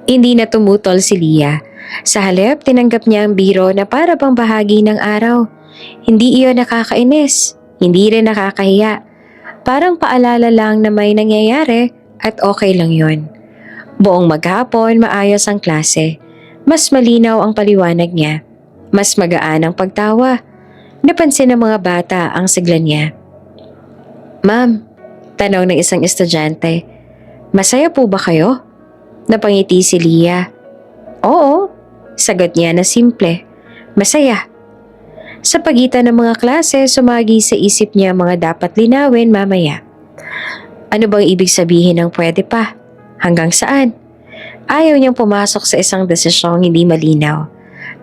Hindi na tumutol si Leah. Sa halip, tinanggap niya ang biro na para bang bahagi ng araw. Hindi iyon nakakainis. Hindi rin nakakahiya. Parang paalala lang na may nangyayari at okay lang yon. Buong maghapon, maayos ang klase. Mas malinaw ang paliwanag niya. Mas magaan ang pagtawa. Napansin ng mga bata ang sigla niya. "Ma'am," tanong ng isang estudyante, "masaya po ba kayo?" Napangiti si Leah. "Oo," sagot niya na simple. "Masaya." Sa pagitan ng mga klase, sumagi sa isip niya mga dapat linawin mamaya. Ano bang ibig sabihin ng pwede pa? Hanggang saan? Ayaw niyang pumasok sa isang desisyong hindi malinaw.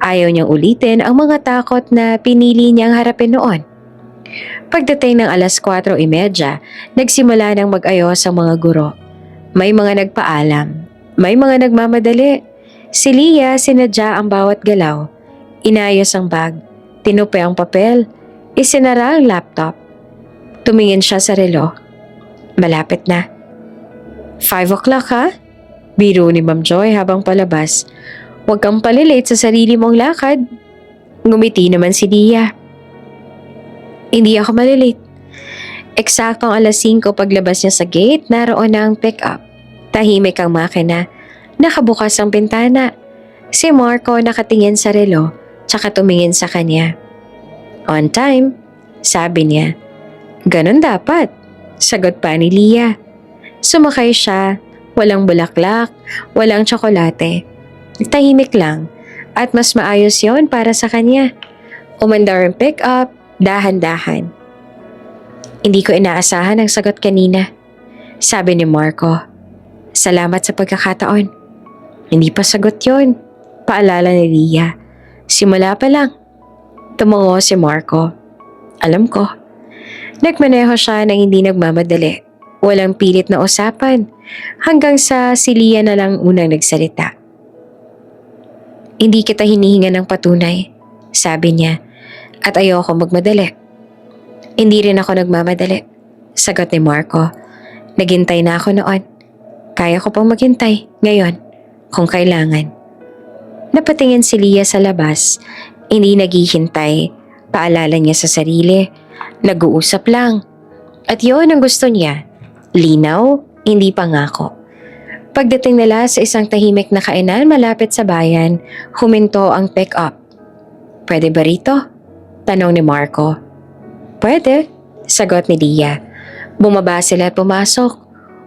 Ayaw niyang ulitin ang mga takot na pinili niyang harapin noon. Pagdating ng 4:30, nagsimula ng mag-ayos ang mga guro. May mga nagpaalam. May mga nagmamadali. Si Leah sinadya ang bawat galaw. Inayos ang bag. Tinupi ang papel. Isinara ang laptop. Tumingin siya sa relo. Malapit na. 5 o'clock ha? Biro ni Ma'am Joy habang palabas. "Huwag kang palilate sa sarili mong lakad." Ngumiti naman si Leah. "Hindi ako malilate." Eksaktong 5:00 paglabas niya sa gate, naroon na ang pick-up. Tahimik ang makina. Nakabukas ang bintana. Si Marco nakatingin sa relo, tsaka tumingin sa kanya. "On time," sabi niya. "Ganon dapat," sagot pa ni Leah. Sumakay siya, walang bulaklak, walang tsokolate. Tahimik lang, at mas maayos yon para sa kanya. Umandar ang pick-up, dahan-dahan. "Hindi ko inaasahan ang sagot kanina," sabi ni Marco. "Salamat sa pagkakataon." "Hindi pa sagot yon," paalala ni Leah. "Simula pa lang." Tumango si Marco. "Alam ko." Nagmaneho siya nang hindi nagmamadali. Walang pilit na usapan, hanggang sa si Leah na lang unang nagsalita. "Hindi kita hinihinga ng patunay," sabi niya, "at ayoko magmadali." "Hindi rin ako nagmamadali," sagot ni Marco. "Naghintay na ako noon. Kaya ko pang maghintay ngayon, kung kailangan." Napatingin si Leah sa labas. Hindi naghihintay. Paalala niya sa sarili. Nag-uusap lang. At yun ang gusto niya. Linaw, hindi pangako. Pagdating nila sa isang tahimik na kainan malapit sa bayan, huminto ang pick-up. "Pwede ba rito?" tanong ni Marco. "Pwede," sagot ni Leah. Bumaba sila at pumasok.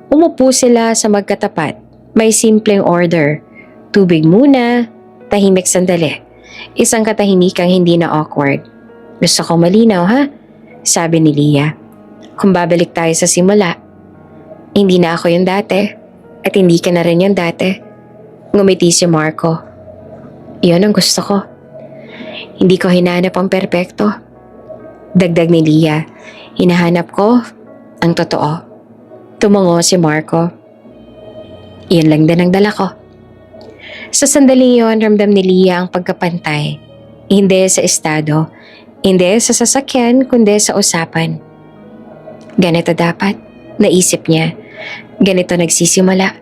Umupo sila sa magkatapat. May simpleng order. Tubig muna, tahimik sandali. Isang katahimikang hindi na awkward. "Gusto ko malinaw ha? sabi ni Leah. Kung babalik tayo sa simula, hindi na ako yung dati at hindi ka na rin yung dati. Ngumiti si Marco. Iyon ang gusto ko. Hindi ko hinahanap ang perpekto. Dagdag ni Leah, hinahanap ko ang totoo. Tumango si Marco. Iyon lang din ang dala ko. Sa sandaling iyon, ramdam ni Leah ang pagkapantay. Hindi sa estado, hindi sa sasakyan, kundi sa usapan. Ganito dapat, naisip niya. Ganito nagsisimula.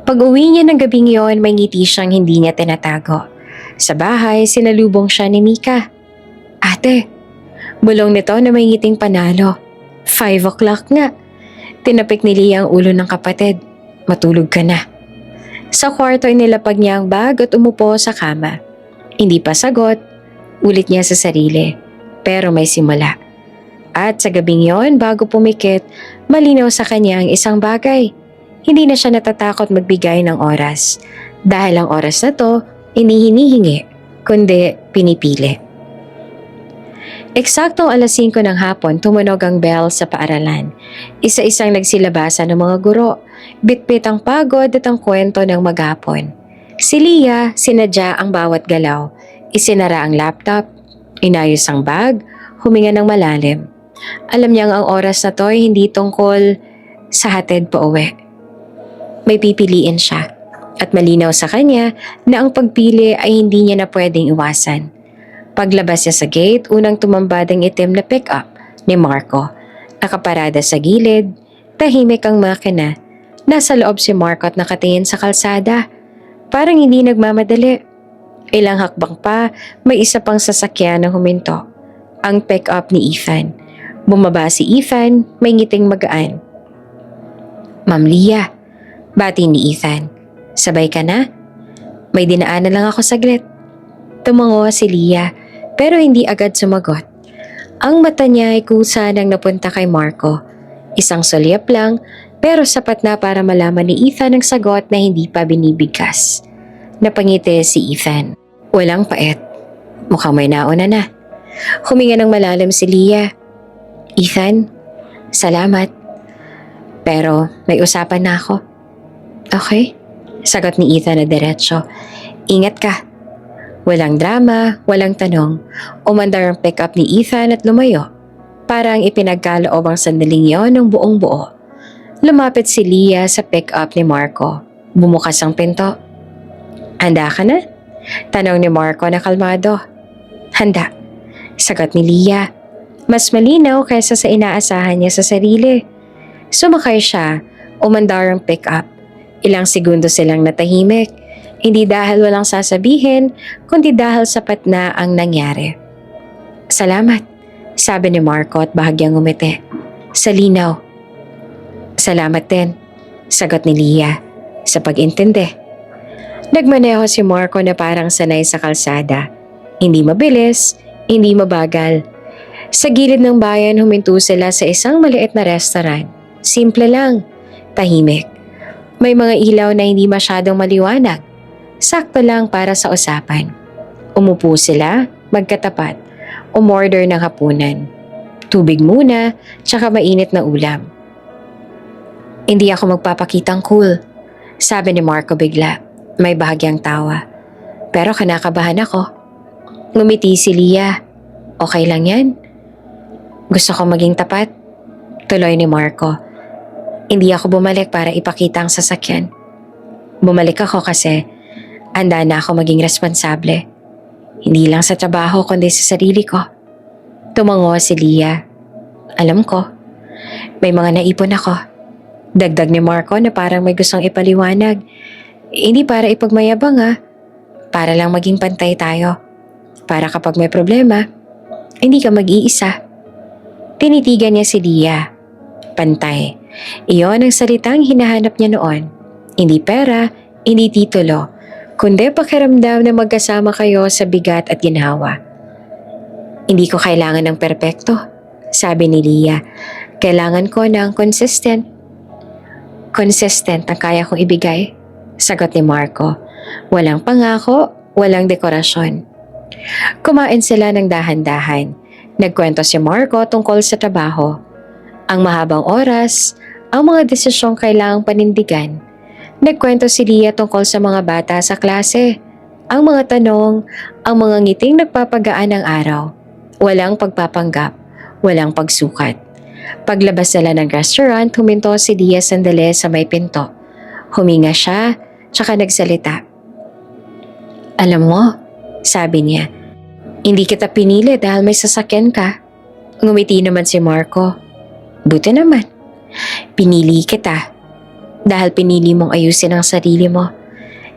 Pag-uwi niya ng gabing iyon, may ngiti siyang hindi niya tinatago. Sa bahay, sinalubong siya ni Mika. Ate, bulong nito na may ngiting panalo. 5 o'clock nga. Tinapik ni Leah ang ulo ng kapatid. Matulog ka na. Sa kwarto ay nilapag niya ang bag at umupo sa kama. Hindi pa sagot, ulit niya sa sarili. Pero may simula. At sa gabing yon, bago pumikit, malinaw sa kanya ang isang bagay. Hindi na siya natatakot magbigay ng oras. Dahil ang oras na to, hindi hinihingi, kundi pinipili. Eksaktong 5:00 ng hapon, tumunog ang bell sa paaralan. Isa-isang nagsilabasan ng mga guro. Bitbit ang pagod at ang kwento ng maghapon. Si Leah, sinadya ang bawat galaw. Isinara ang laptop, inayos ang bag, huminga ng malalim. Alam niyang ang oras na to ay hindi tungkol sa hatid pa uwi. May pipiliin siya at malinaw sa kanya na ang pagpili ay hindi niya na pwedeng iwasan. Paglabas niya sa gate, unang tumambad ang itim na pick-up ni Marco. Nakaparada sa gilid, tahimik ang makina. Nasa loob si Marco at nakatingin sa kalsada. Parang hindi nagmamadali. Ilang hakbang pa, may isa pang sasakyan na huminto. Ang pick-up ni Ethan. Bumaba si Ethan, may ngiting magaan. Ma'am Leah, bati ni Ethan. Sabay ka na? May dinaanan lang ako saglit. Tumango si Leah, pero hindi agad sumagot. Ang mata niya ay kusa nang napunta kay Marco. Isang sulyap lang, pero sapat na para malaman ni Ethan ang sagot na hindi pa binibigkas. Napangiti si Ethan. Walang pait. Mukhang may nauna na. Huminga ng malalim si Leah. Ethan, salamat. Pero may usapan na ako. Okay? Sagot ni Ethan na diretso. Ingat ka. Walang drama, walang tanong. Umandar ang pick-up ni Ethan at lumayo. Parang ipinagkaloob ang sandaling yon ng buong buo. Lumapit si Leah sa pick-up ni Marco. Bumukas ang pinto. Handa ka na? Tanong ni Marco na kalmado. Handa. Sagot ni Leah. Mas malinaw kaysa sa inaasahan niya sa sarili. Sumakay siya. Umandar ang pick-up. Ilang segundo silang natahimik. Hindi dahil walang sasabihin, kundi dahil sapat na ang nangyari. Salamat, sabi ni Marco at bahagyang ngumiti. Sa linaw. Salamat din, sagot ni Leah, sa pag-intindi. Nagmaneho si Marco na parang sanay sa kalsada. Hindi mabilis, hindi mabagal. Sa gilid ng bayan huminto sila sa isang maliit na restaurant. Simple lang, tahimik. May mga ilaw na hindi masyadong maliwanag. Sakto lang para sa usapan. Umupo sila, magkatapat, umorder ng hapunan. Tubig muna, tsaka mainit na ulam. Hindi ako magpapakitang cool, sabi ni Marco bigla. May bahagyang tawa. Pero kinakabahan ako. Ngumiti si Leah. Okay lang yan. Gusto ko maging tapat. Tuloy ni Marco. Hindi ako bumalik para ipakita ang sasakyan. Bumalik ako kasi handa na ako maging responsable. Hindi lang sa trabaho kundi sa sarili ko. Tumango si Leah. Alam ko, may mga naipon ako. Dagdag ni Marco na parang may gustong ipaliwanag. Hindi para ipagmayabang para lang maging pantay tayo. Para kapag may problema, hindi ka mag-iisa. Tinitigan niya si Leah. Pantay. Iyon ang salitang hinahanap niya noon. Hindi pera, hindi titulo, kundi pakiramdam na magkasama kayo sa bigat at ginhawa. Hindi ko kailangan ng perpekto, sabi ni Leah. Kailangan ko ng consistent. Consistent ang kaya kong ibigay, sagot ni Marco. Walang pangako, walang dekorasyon. Kumain sila ng dahan-dahan. Nagkwento si Marco tungkol sa trabaho, ang mahabang oras, ang mga desisyong kailangang panindigan. Nagkwento si Lia tungkol sa mga bata sa klase, ang mga tanong, ang mga ngiting nagpapagaan ng araw. Walang pagpapanggap, walang pagsukat. Paglabas nila ng restaurant, huminto si Lia sandali sa may pinto. Huminga siya, tsaka nagsalita. Alam mo, sabi niya, hindi kita pinili dahil may sasakyan ka. Ngumiti naman si Marco. Buti naman. Pinili kita dahil pinili mong ayusin ang sarili mo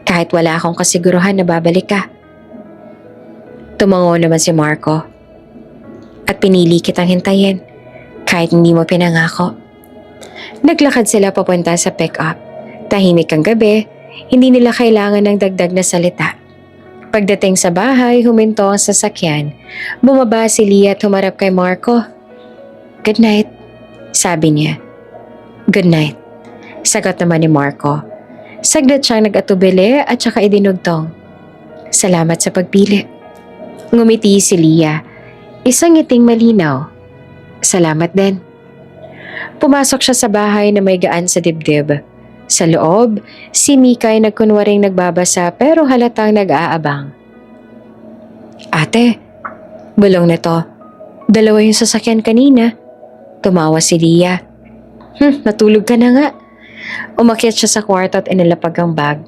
kahit wala akong kasiguruhan na babalik ka. Tumango naman si Marco. At pinili kitang hintayin kahit hindi mo pinangako. Naglakad sila papunta sa pick-up. Tahimik ang gabi, hindi nila kailangan ng dagdag na salita. Pagdating sa bahay, huminto ang sasakyan. Bumaba si Lia at humarap kay Marco. Good night, sabi niya. Good night, sagot naman ni Marco. Saglit siyang nag-atubili at saka idinugtong. Salamat sa pagpili. Ngumiti si Lia. Isang ngiting malinaw. Salamat din. Pumasok siya sa bahay na may gaan sa dibdib. Sa loob, si Mika ay nagkunwaring nagbabasa pero halatang nag-aabang. Ate, bulong nito. Dalawa yung sasakyan kanina. Tumawa si Lia. Natulog ka na nga. Umakyat siya sa kwarto at inilapag ang bag.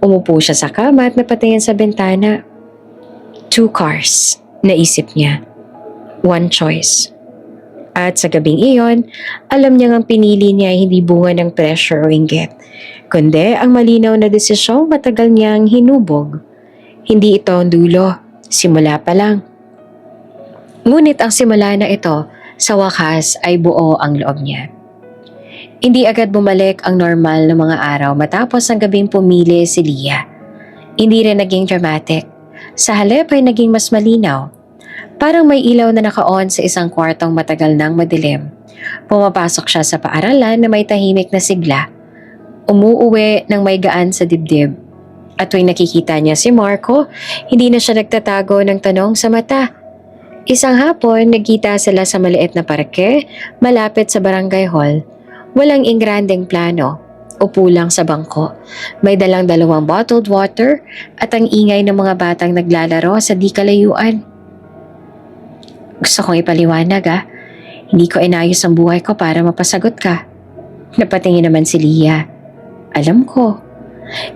Umupo siya sa kama at napatingin sa bintana. 2 cars, naisip niya. 1 choice. At sa gabing iyon, alam niyang ang pinili niya ay hindi bunga ng pressure o inggit, kundi ang malinaw na desisyong matagal niyang hinubog. Hindi ito ang dulo, simula pa lang. Ngunit ang simula na ito, sa wakas ay buo ang loob niya. Hindi agad bumalik ang normal na mga araw matapos ang gabing pumili si Lia. Hindi rin naging dramatic. Sa halip ay naging mas malinaw. Parang may ilaw na naka-on sa isang kwartong matagal nang madilim. Pumapasok siya sa paaralan na may tahimik na sigla. Umuuwi ng may gaan sa dibdib. At tuwing nakikita niya si Marco, hindi na siya nagtatago ng tanong sa mata. Isang hapon, nagkita sila sa maliit na parke, malapit sa barangay hall. Walang ingrandeng plano. Upo lang sa bangko. May dalang 2 bottled water at ang ingay ng mga batang naglalaro sa di kalayuan. Gusto kong ipaliwanag hindi ko inayos ang buhay ko para mapasagot ka. Napatingin naman si Lia. Alam ko,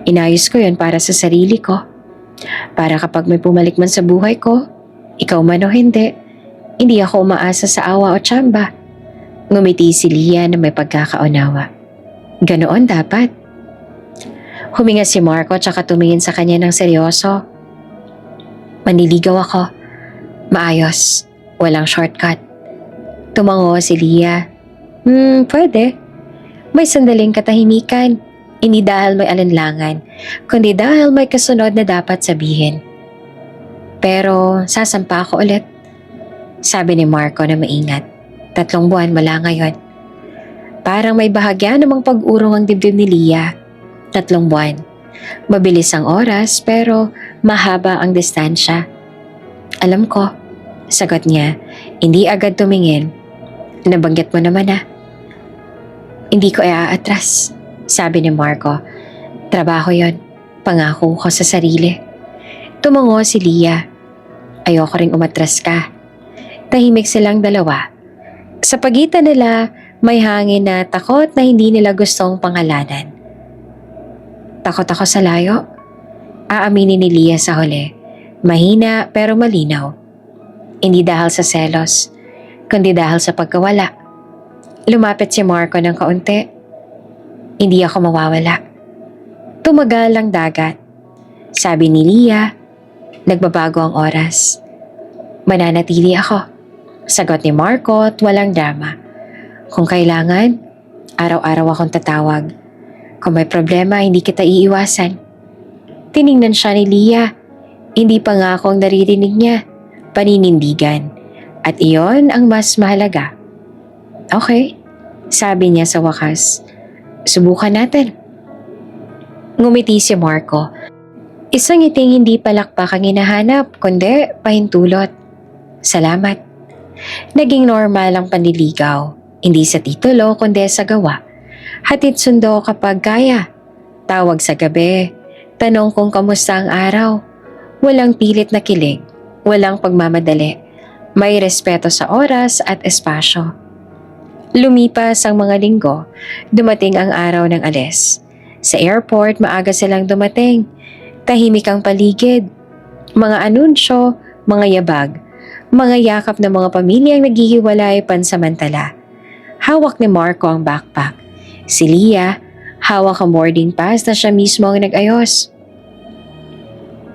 inayos ko yon para sa sarili ko. Para kapag may pumalik man sa buhay ko, ikaw man o hindi ako umaasa sa awa o tsamba. Ngumiti si Lia na may pagkakaunawa. Ganoon dapat. Huminga si Marco tsaka tumingin sa kanya ng seryoso. Manliligaw ako. Maayos. Walang shortcut. Tumango si Lia. Pwede. May sandaling katahimikan. Hindi dahil may alinlangan, kundi dahil may kasunod na dapat sabihin. Pero sasampa ako ulit. Sabi ni Marco na maingat. 3 buwan mula ngayon. Parang may bahagya namang pag-urong ang dibdib ni Lia. 3 buwan. Mabilis ang oras pero mahaba ang distansya. Alam ko. Sagot niya, hindi agad tumingin. Nabanggit mo naman Hindi ko iaatras, sabi ni Marco. Trabaho yon, pangako ko sa sarili. Tumango si Lia. Ayoko ring umatras ka. Tahimik silang dalawa. Sa pagitan nila, may hangin na takot na hindi nila gustong pangalanan. Takot ako sa layo. Aaminin ni Lia sa huli. Mahina pero malinaw. Hindi dahil sa selos, kundi dahil sa pagkawala. Lumapit si Marco ng kaunti. Hindi ako mawawala. Tumagal ang dagat. Sabi ni Lia, nagbabago ang oras. Mananatili ako. Sagot ni Marco at walang drama. Kung kailangan, araw-araw akong tatawag. Kung may problema, hindi kita iiwasan. Tiningnan siya ni Lia. Hindi pa nga akong naririnig niya. Paninindigan. At iyon ang mas mahalaga. Okay, sabi niya sa wakas. Subukan natin. Ngumiti si Marco. Isang ngiting hindi palakpak ang hinahanap, kundi pahintulot. Salamat. Naging normal ang panliligaw, hindi sa titulo kundi sa gawa. Hatid sundo kapag kaya. Tawag sa gabi. Tanong kung kamusta ang araw. Walang pilit na kilig. Walang pagmamadali. May respeto sa oras at espasyo. Lumipas ang mga linggo. Dumating ang araw ng alis. Sa airport, maaga silang dumating. Tahimik ang paligid. Mga anunsyo, mga yabag. Mga yakap ng mga pamilyang naghihiwalay pansamantala. Hawak ni Marco ang backpack. Si Leah, hawak ang boarding pass na siya mismo ang nag-ayos.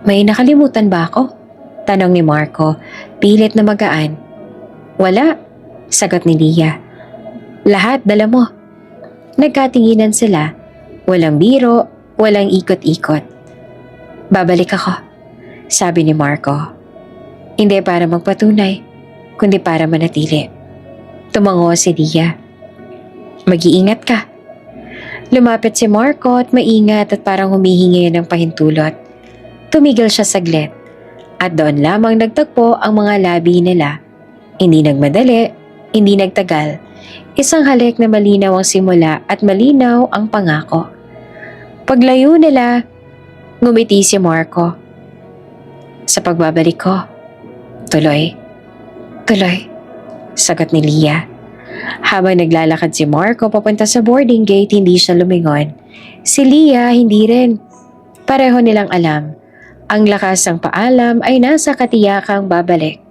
May nakalimutan ba ako? Tanong ni Marco, pilit na magaan. Wala, sagot ni Leah. Lahat dala mo. Nagkatinginan sila. Walang biro, walang ikot-ikot. Babalik ako, sabi ni Marco. Hindi para magpatunay, kundi para manatili. Tumango si Leah. Mag-iingat ka. Lumapit si Marco at maingat at parang humihingi ng pahintulot. Tumigil siya saglit at doon lamang nagtagpo ang mga labi nila. Hindi nagmadali, hindi nagtagal. Isang halik na malinaw ang simula at malinaw ang pangako. Paglayo nila, ngumiti si Marco. Sa pagbabalik ko, tuloy, sagot ni Leah. Habang naglalakad si Marco papunta sa boarding gate, hindi siya lumingon. Si Leah hindi rin. Pareho nilang alam. Ang lakas ng paalam ay nasa katiyakang babalik.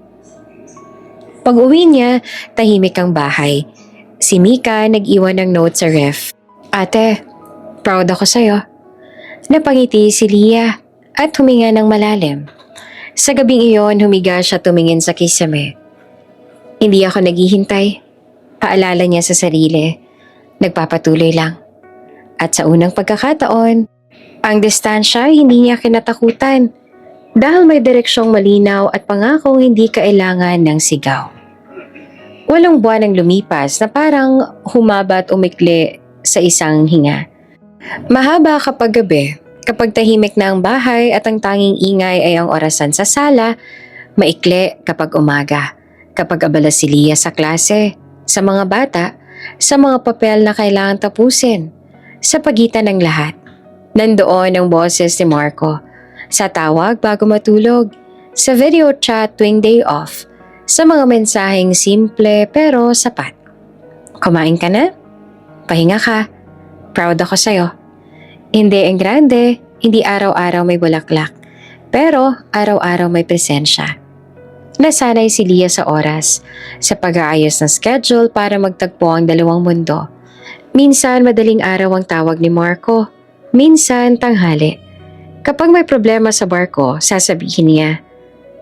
Pag-uwi niya, tahimik ang bahay. Si Mika nag-iwan ng note sa ref. Ate, proud ako sa'yo. Napangiti si Leah at huminga ng malalim. Sa gabing iyon, humiga siya tumingin sa kisame. Hindi ako naghihintay. Paalala niya sa sarili. Nagpapatuloy lang. At sa unang pagkakataon, ang distansya hindi niya kinatakutan dahil may direksyong malinaw at pangakong hindi kailangan ng sigaw. Walong buwan ang lumipas na parang humaba at umikli sa isang hinga. Mahaba kapag gabi, kapag tahimik na ang bahay at ang tanging ingay ay ang orasan sa sala, maikli kapag umaga, kapag abala si Leah sa klase, sa mga bata, sa mga papel na kailangan tapusin, sa pagitan ng lahat. Nandoon ang boses ni Marco, sa tawag bago matulog, sa video chat tuwing day off, sa mga mensaheng simple pero sapat. Kumain ka na? Pahinga ka. Proud ako sa'yo. Hindi ang grande, hindi araw-araw may bulaklak, pero araw-araw may presensya. Nasanay si Leah sa oras, sa pag-aayos ng schedule para magtagpo ang dalawang mundo. Minsan madaling araw ang tawag ni Marco, minsan tanghali. Kapag may problema sa barko, sasabihin niya.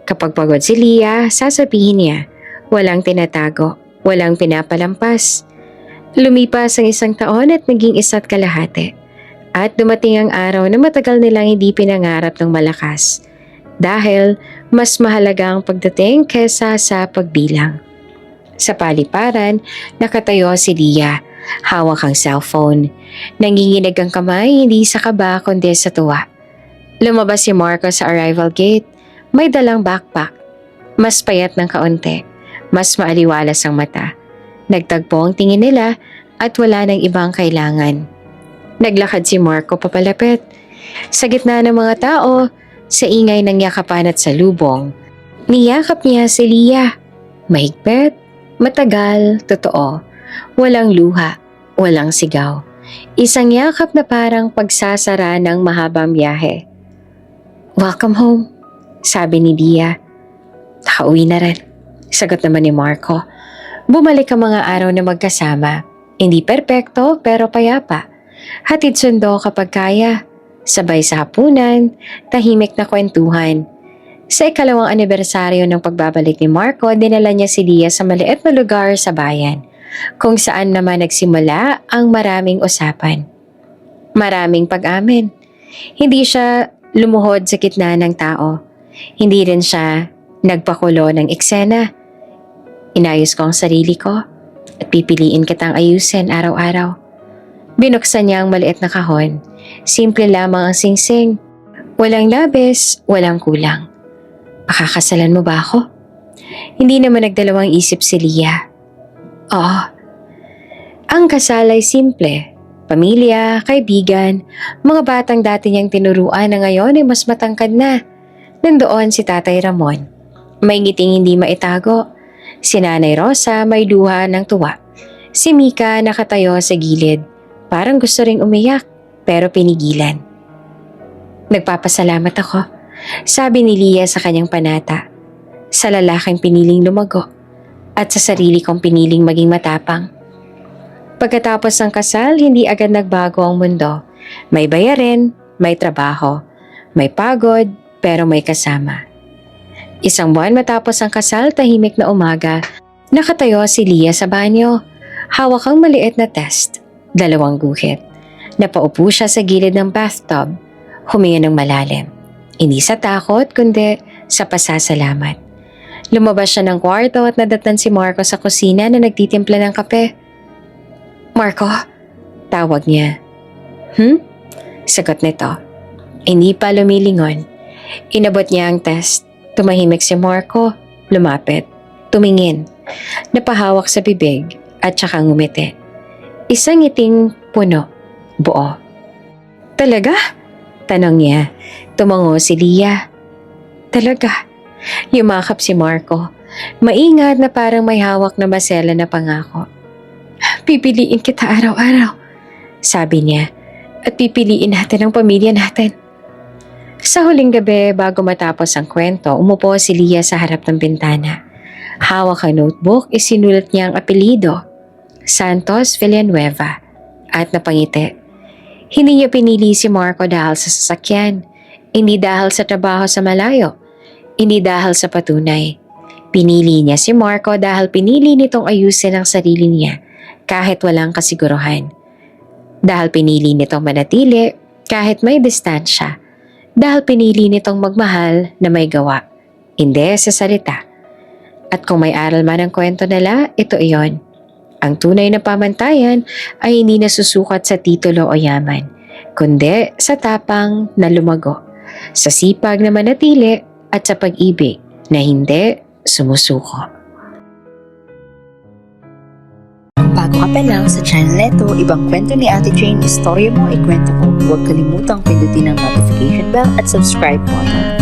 Kapag pagod si Leah, sasabihin niya. Walang tinatago, walang pinapalampas. Lumipas ang isang taon at naging isa't kalahati. At dumating ang araw na matagal nilang hindi pinangarap ng malakas. Dahil mas mahalaga ang pagdating kesa sa pagbilang. Sa paliparan, nakatayo si Leah. Hawak ang cellphone. Nanginginig ang kamay hindi sa kaba kundi sa tuwa. Lumabas si Marco sa arrival gate. May dalang backpack. Mas payat ng kaunti. Mas maaliwalas ang mata. Nagtagpo ang tingin nila at wala nang ibang kailangan. Naglakad si Marco papalapit. Sa gitna ng mga tao, sa ingay ng yakapan at salubong, niyakap niya si Leah. Mahigpit, matagal, totoo. Walang luha, walang sigaw. Isang yakap na parang pagsasara ng mahabang biyahe. Welcome home, sabi ni Leah. Nakauwi na rin, sagot naman ni Marco. Bumalik ang mga araw na magkasama. Hindi perpekto pero payapa. Hatid sundo kapag kaya. Sabay sa hapunan, tahimik na kwentuhan. Sa ikalawang anibersaryo ng pagbabalik ni Marco, dinala niya si Leah sa maliit na lugar sa bayan, kung saan naman nagsimula ang maraming usapan. Maraming pag-amin. Hindi siya lumuhod sa gitna ng tao. Hindi rin siya nagpakulo ng eksena. Inayos ko ang sarili ko at pipiliin kitang ayusin araw-araw. Binuksan niya ang maliit na kahon. Simple lamang ang singsing. Walang labis, walang kulang. Pakakasalan mo ba ako? Hindi naman nagdalawang isip si Lia. Oo, ang kasal ay simple. Pamilya, kaibigan, mga batang dati niyang tinuruan na ngayon ay mas matangkad na. Nandoon si Tatay Ramon. May ngiting hindi maitago. Si Nanay Rosa may luha ng tuwa. Si Mika nakatayo sa gilid. Parang gusto ring umiyak, pero pinigilan. Nagpapasalamat ako, sabi ni Lia sa kanyang panata. Sa lalaking piniling lumago at sa sarili kong piniling maging matapang. Pagkatapos ng kasal, hindi agad nagbago ang mundo. May bayarin, may trabaho, may pagod, pero may kasama. Isang buwan matapos ang kasal, tahimik na umaga, nakatayo si Lia sa banyo. Hawak ang maliit na test, 2 guhit. Napaupo siya sa gilid ng bathtub, huminga ng malalim. Hindi sa takot, kundi sa pasasalamat. Lumabas siya ng kwarto at nadatnan si Marco sa kusina na nagtitimpla ng kape. Marco, tawag niya. Sagot nito. Hindi pa lumilingon. Inabot niya ang test. Tumahimik si Marco, lumapit, tumingin, napahawak sa bibig at saka ngumiti. Isang ngiting puno, buo. Talaga? Tanong niya. Tumango si Lia. Talaga? Yumakap si Marco. Maingat na parang may hawak na masela na pangako. Pipiliin kita araw-araw, sabi niya. At pipiliin natin ang pamilya natin. Sa huling gabi bago matapos ang kwento, umupo si Lia sa harap ng bintana. Hawak ang notebook, isinulat niya ang apelido, Santos Villanueva, at napangiti. Hindi niya pinili si Marco dahil sa sasakyan, hindi dahil sa trabaho sa malayo, hindi dahil sa patunay. Pinili niya si Marco dahil pinili nitong ayusin ang sarili niya kahit walang kasiguruhan. Dahil pinili nitong manatili kahit may distansya. Dahil pinili nitong magmahal na may gawa, hindi sa salita. At kung may aral man ang kwento nila, ito iyon. Ang tunay na pamantayan ay hindi nasusukat sa titulo o yaman, kundi sa tapang na lumago, sa sipag na manatili at sa pag-ibig na hindi sumusuko.
Bago ka pa lang sa channel neto, ibang kwento ni Ate Jane, istorya mo, ikwento ko. Huwag kalimutang pindutin ang notification bell at subscribe button.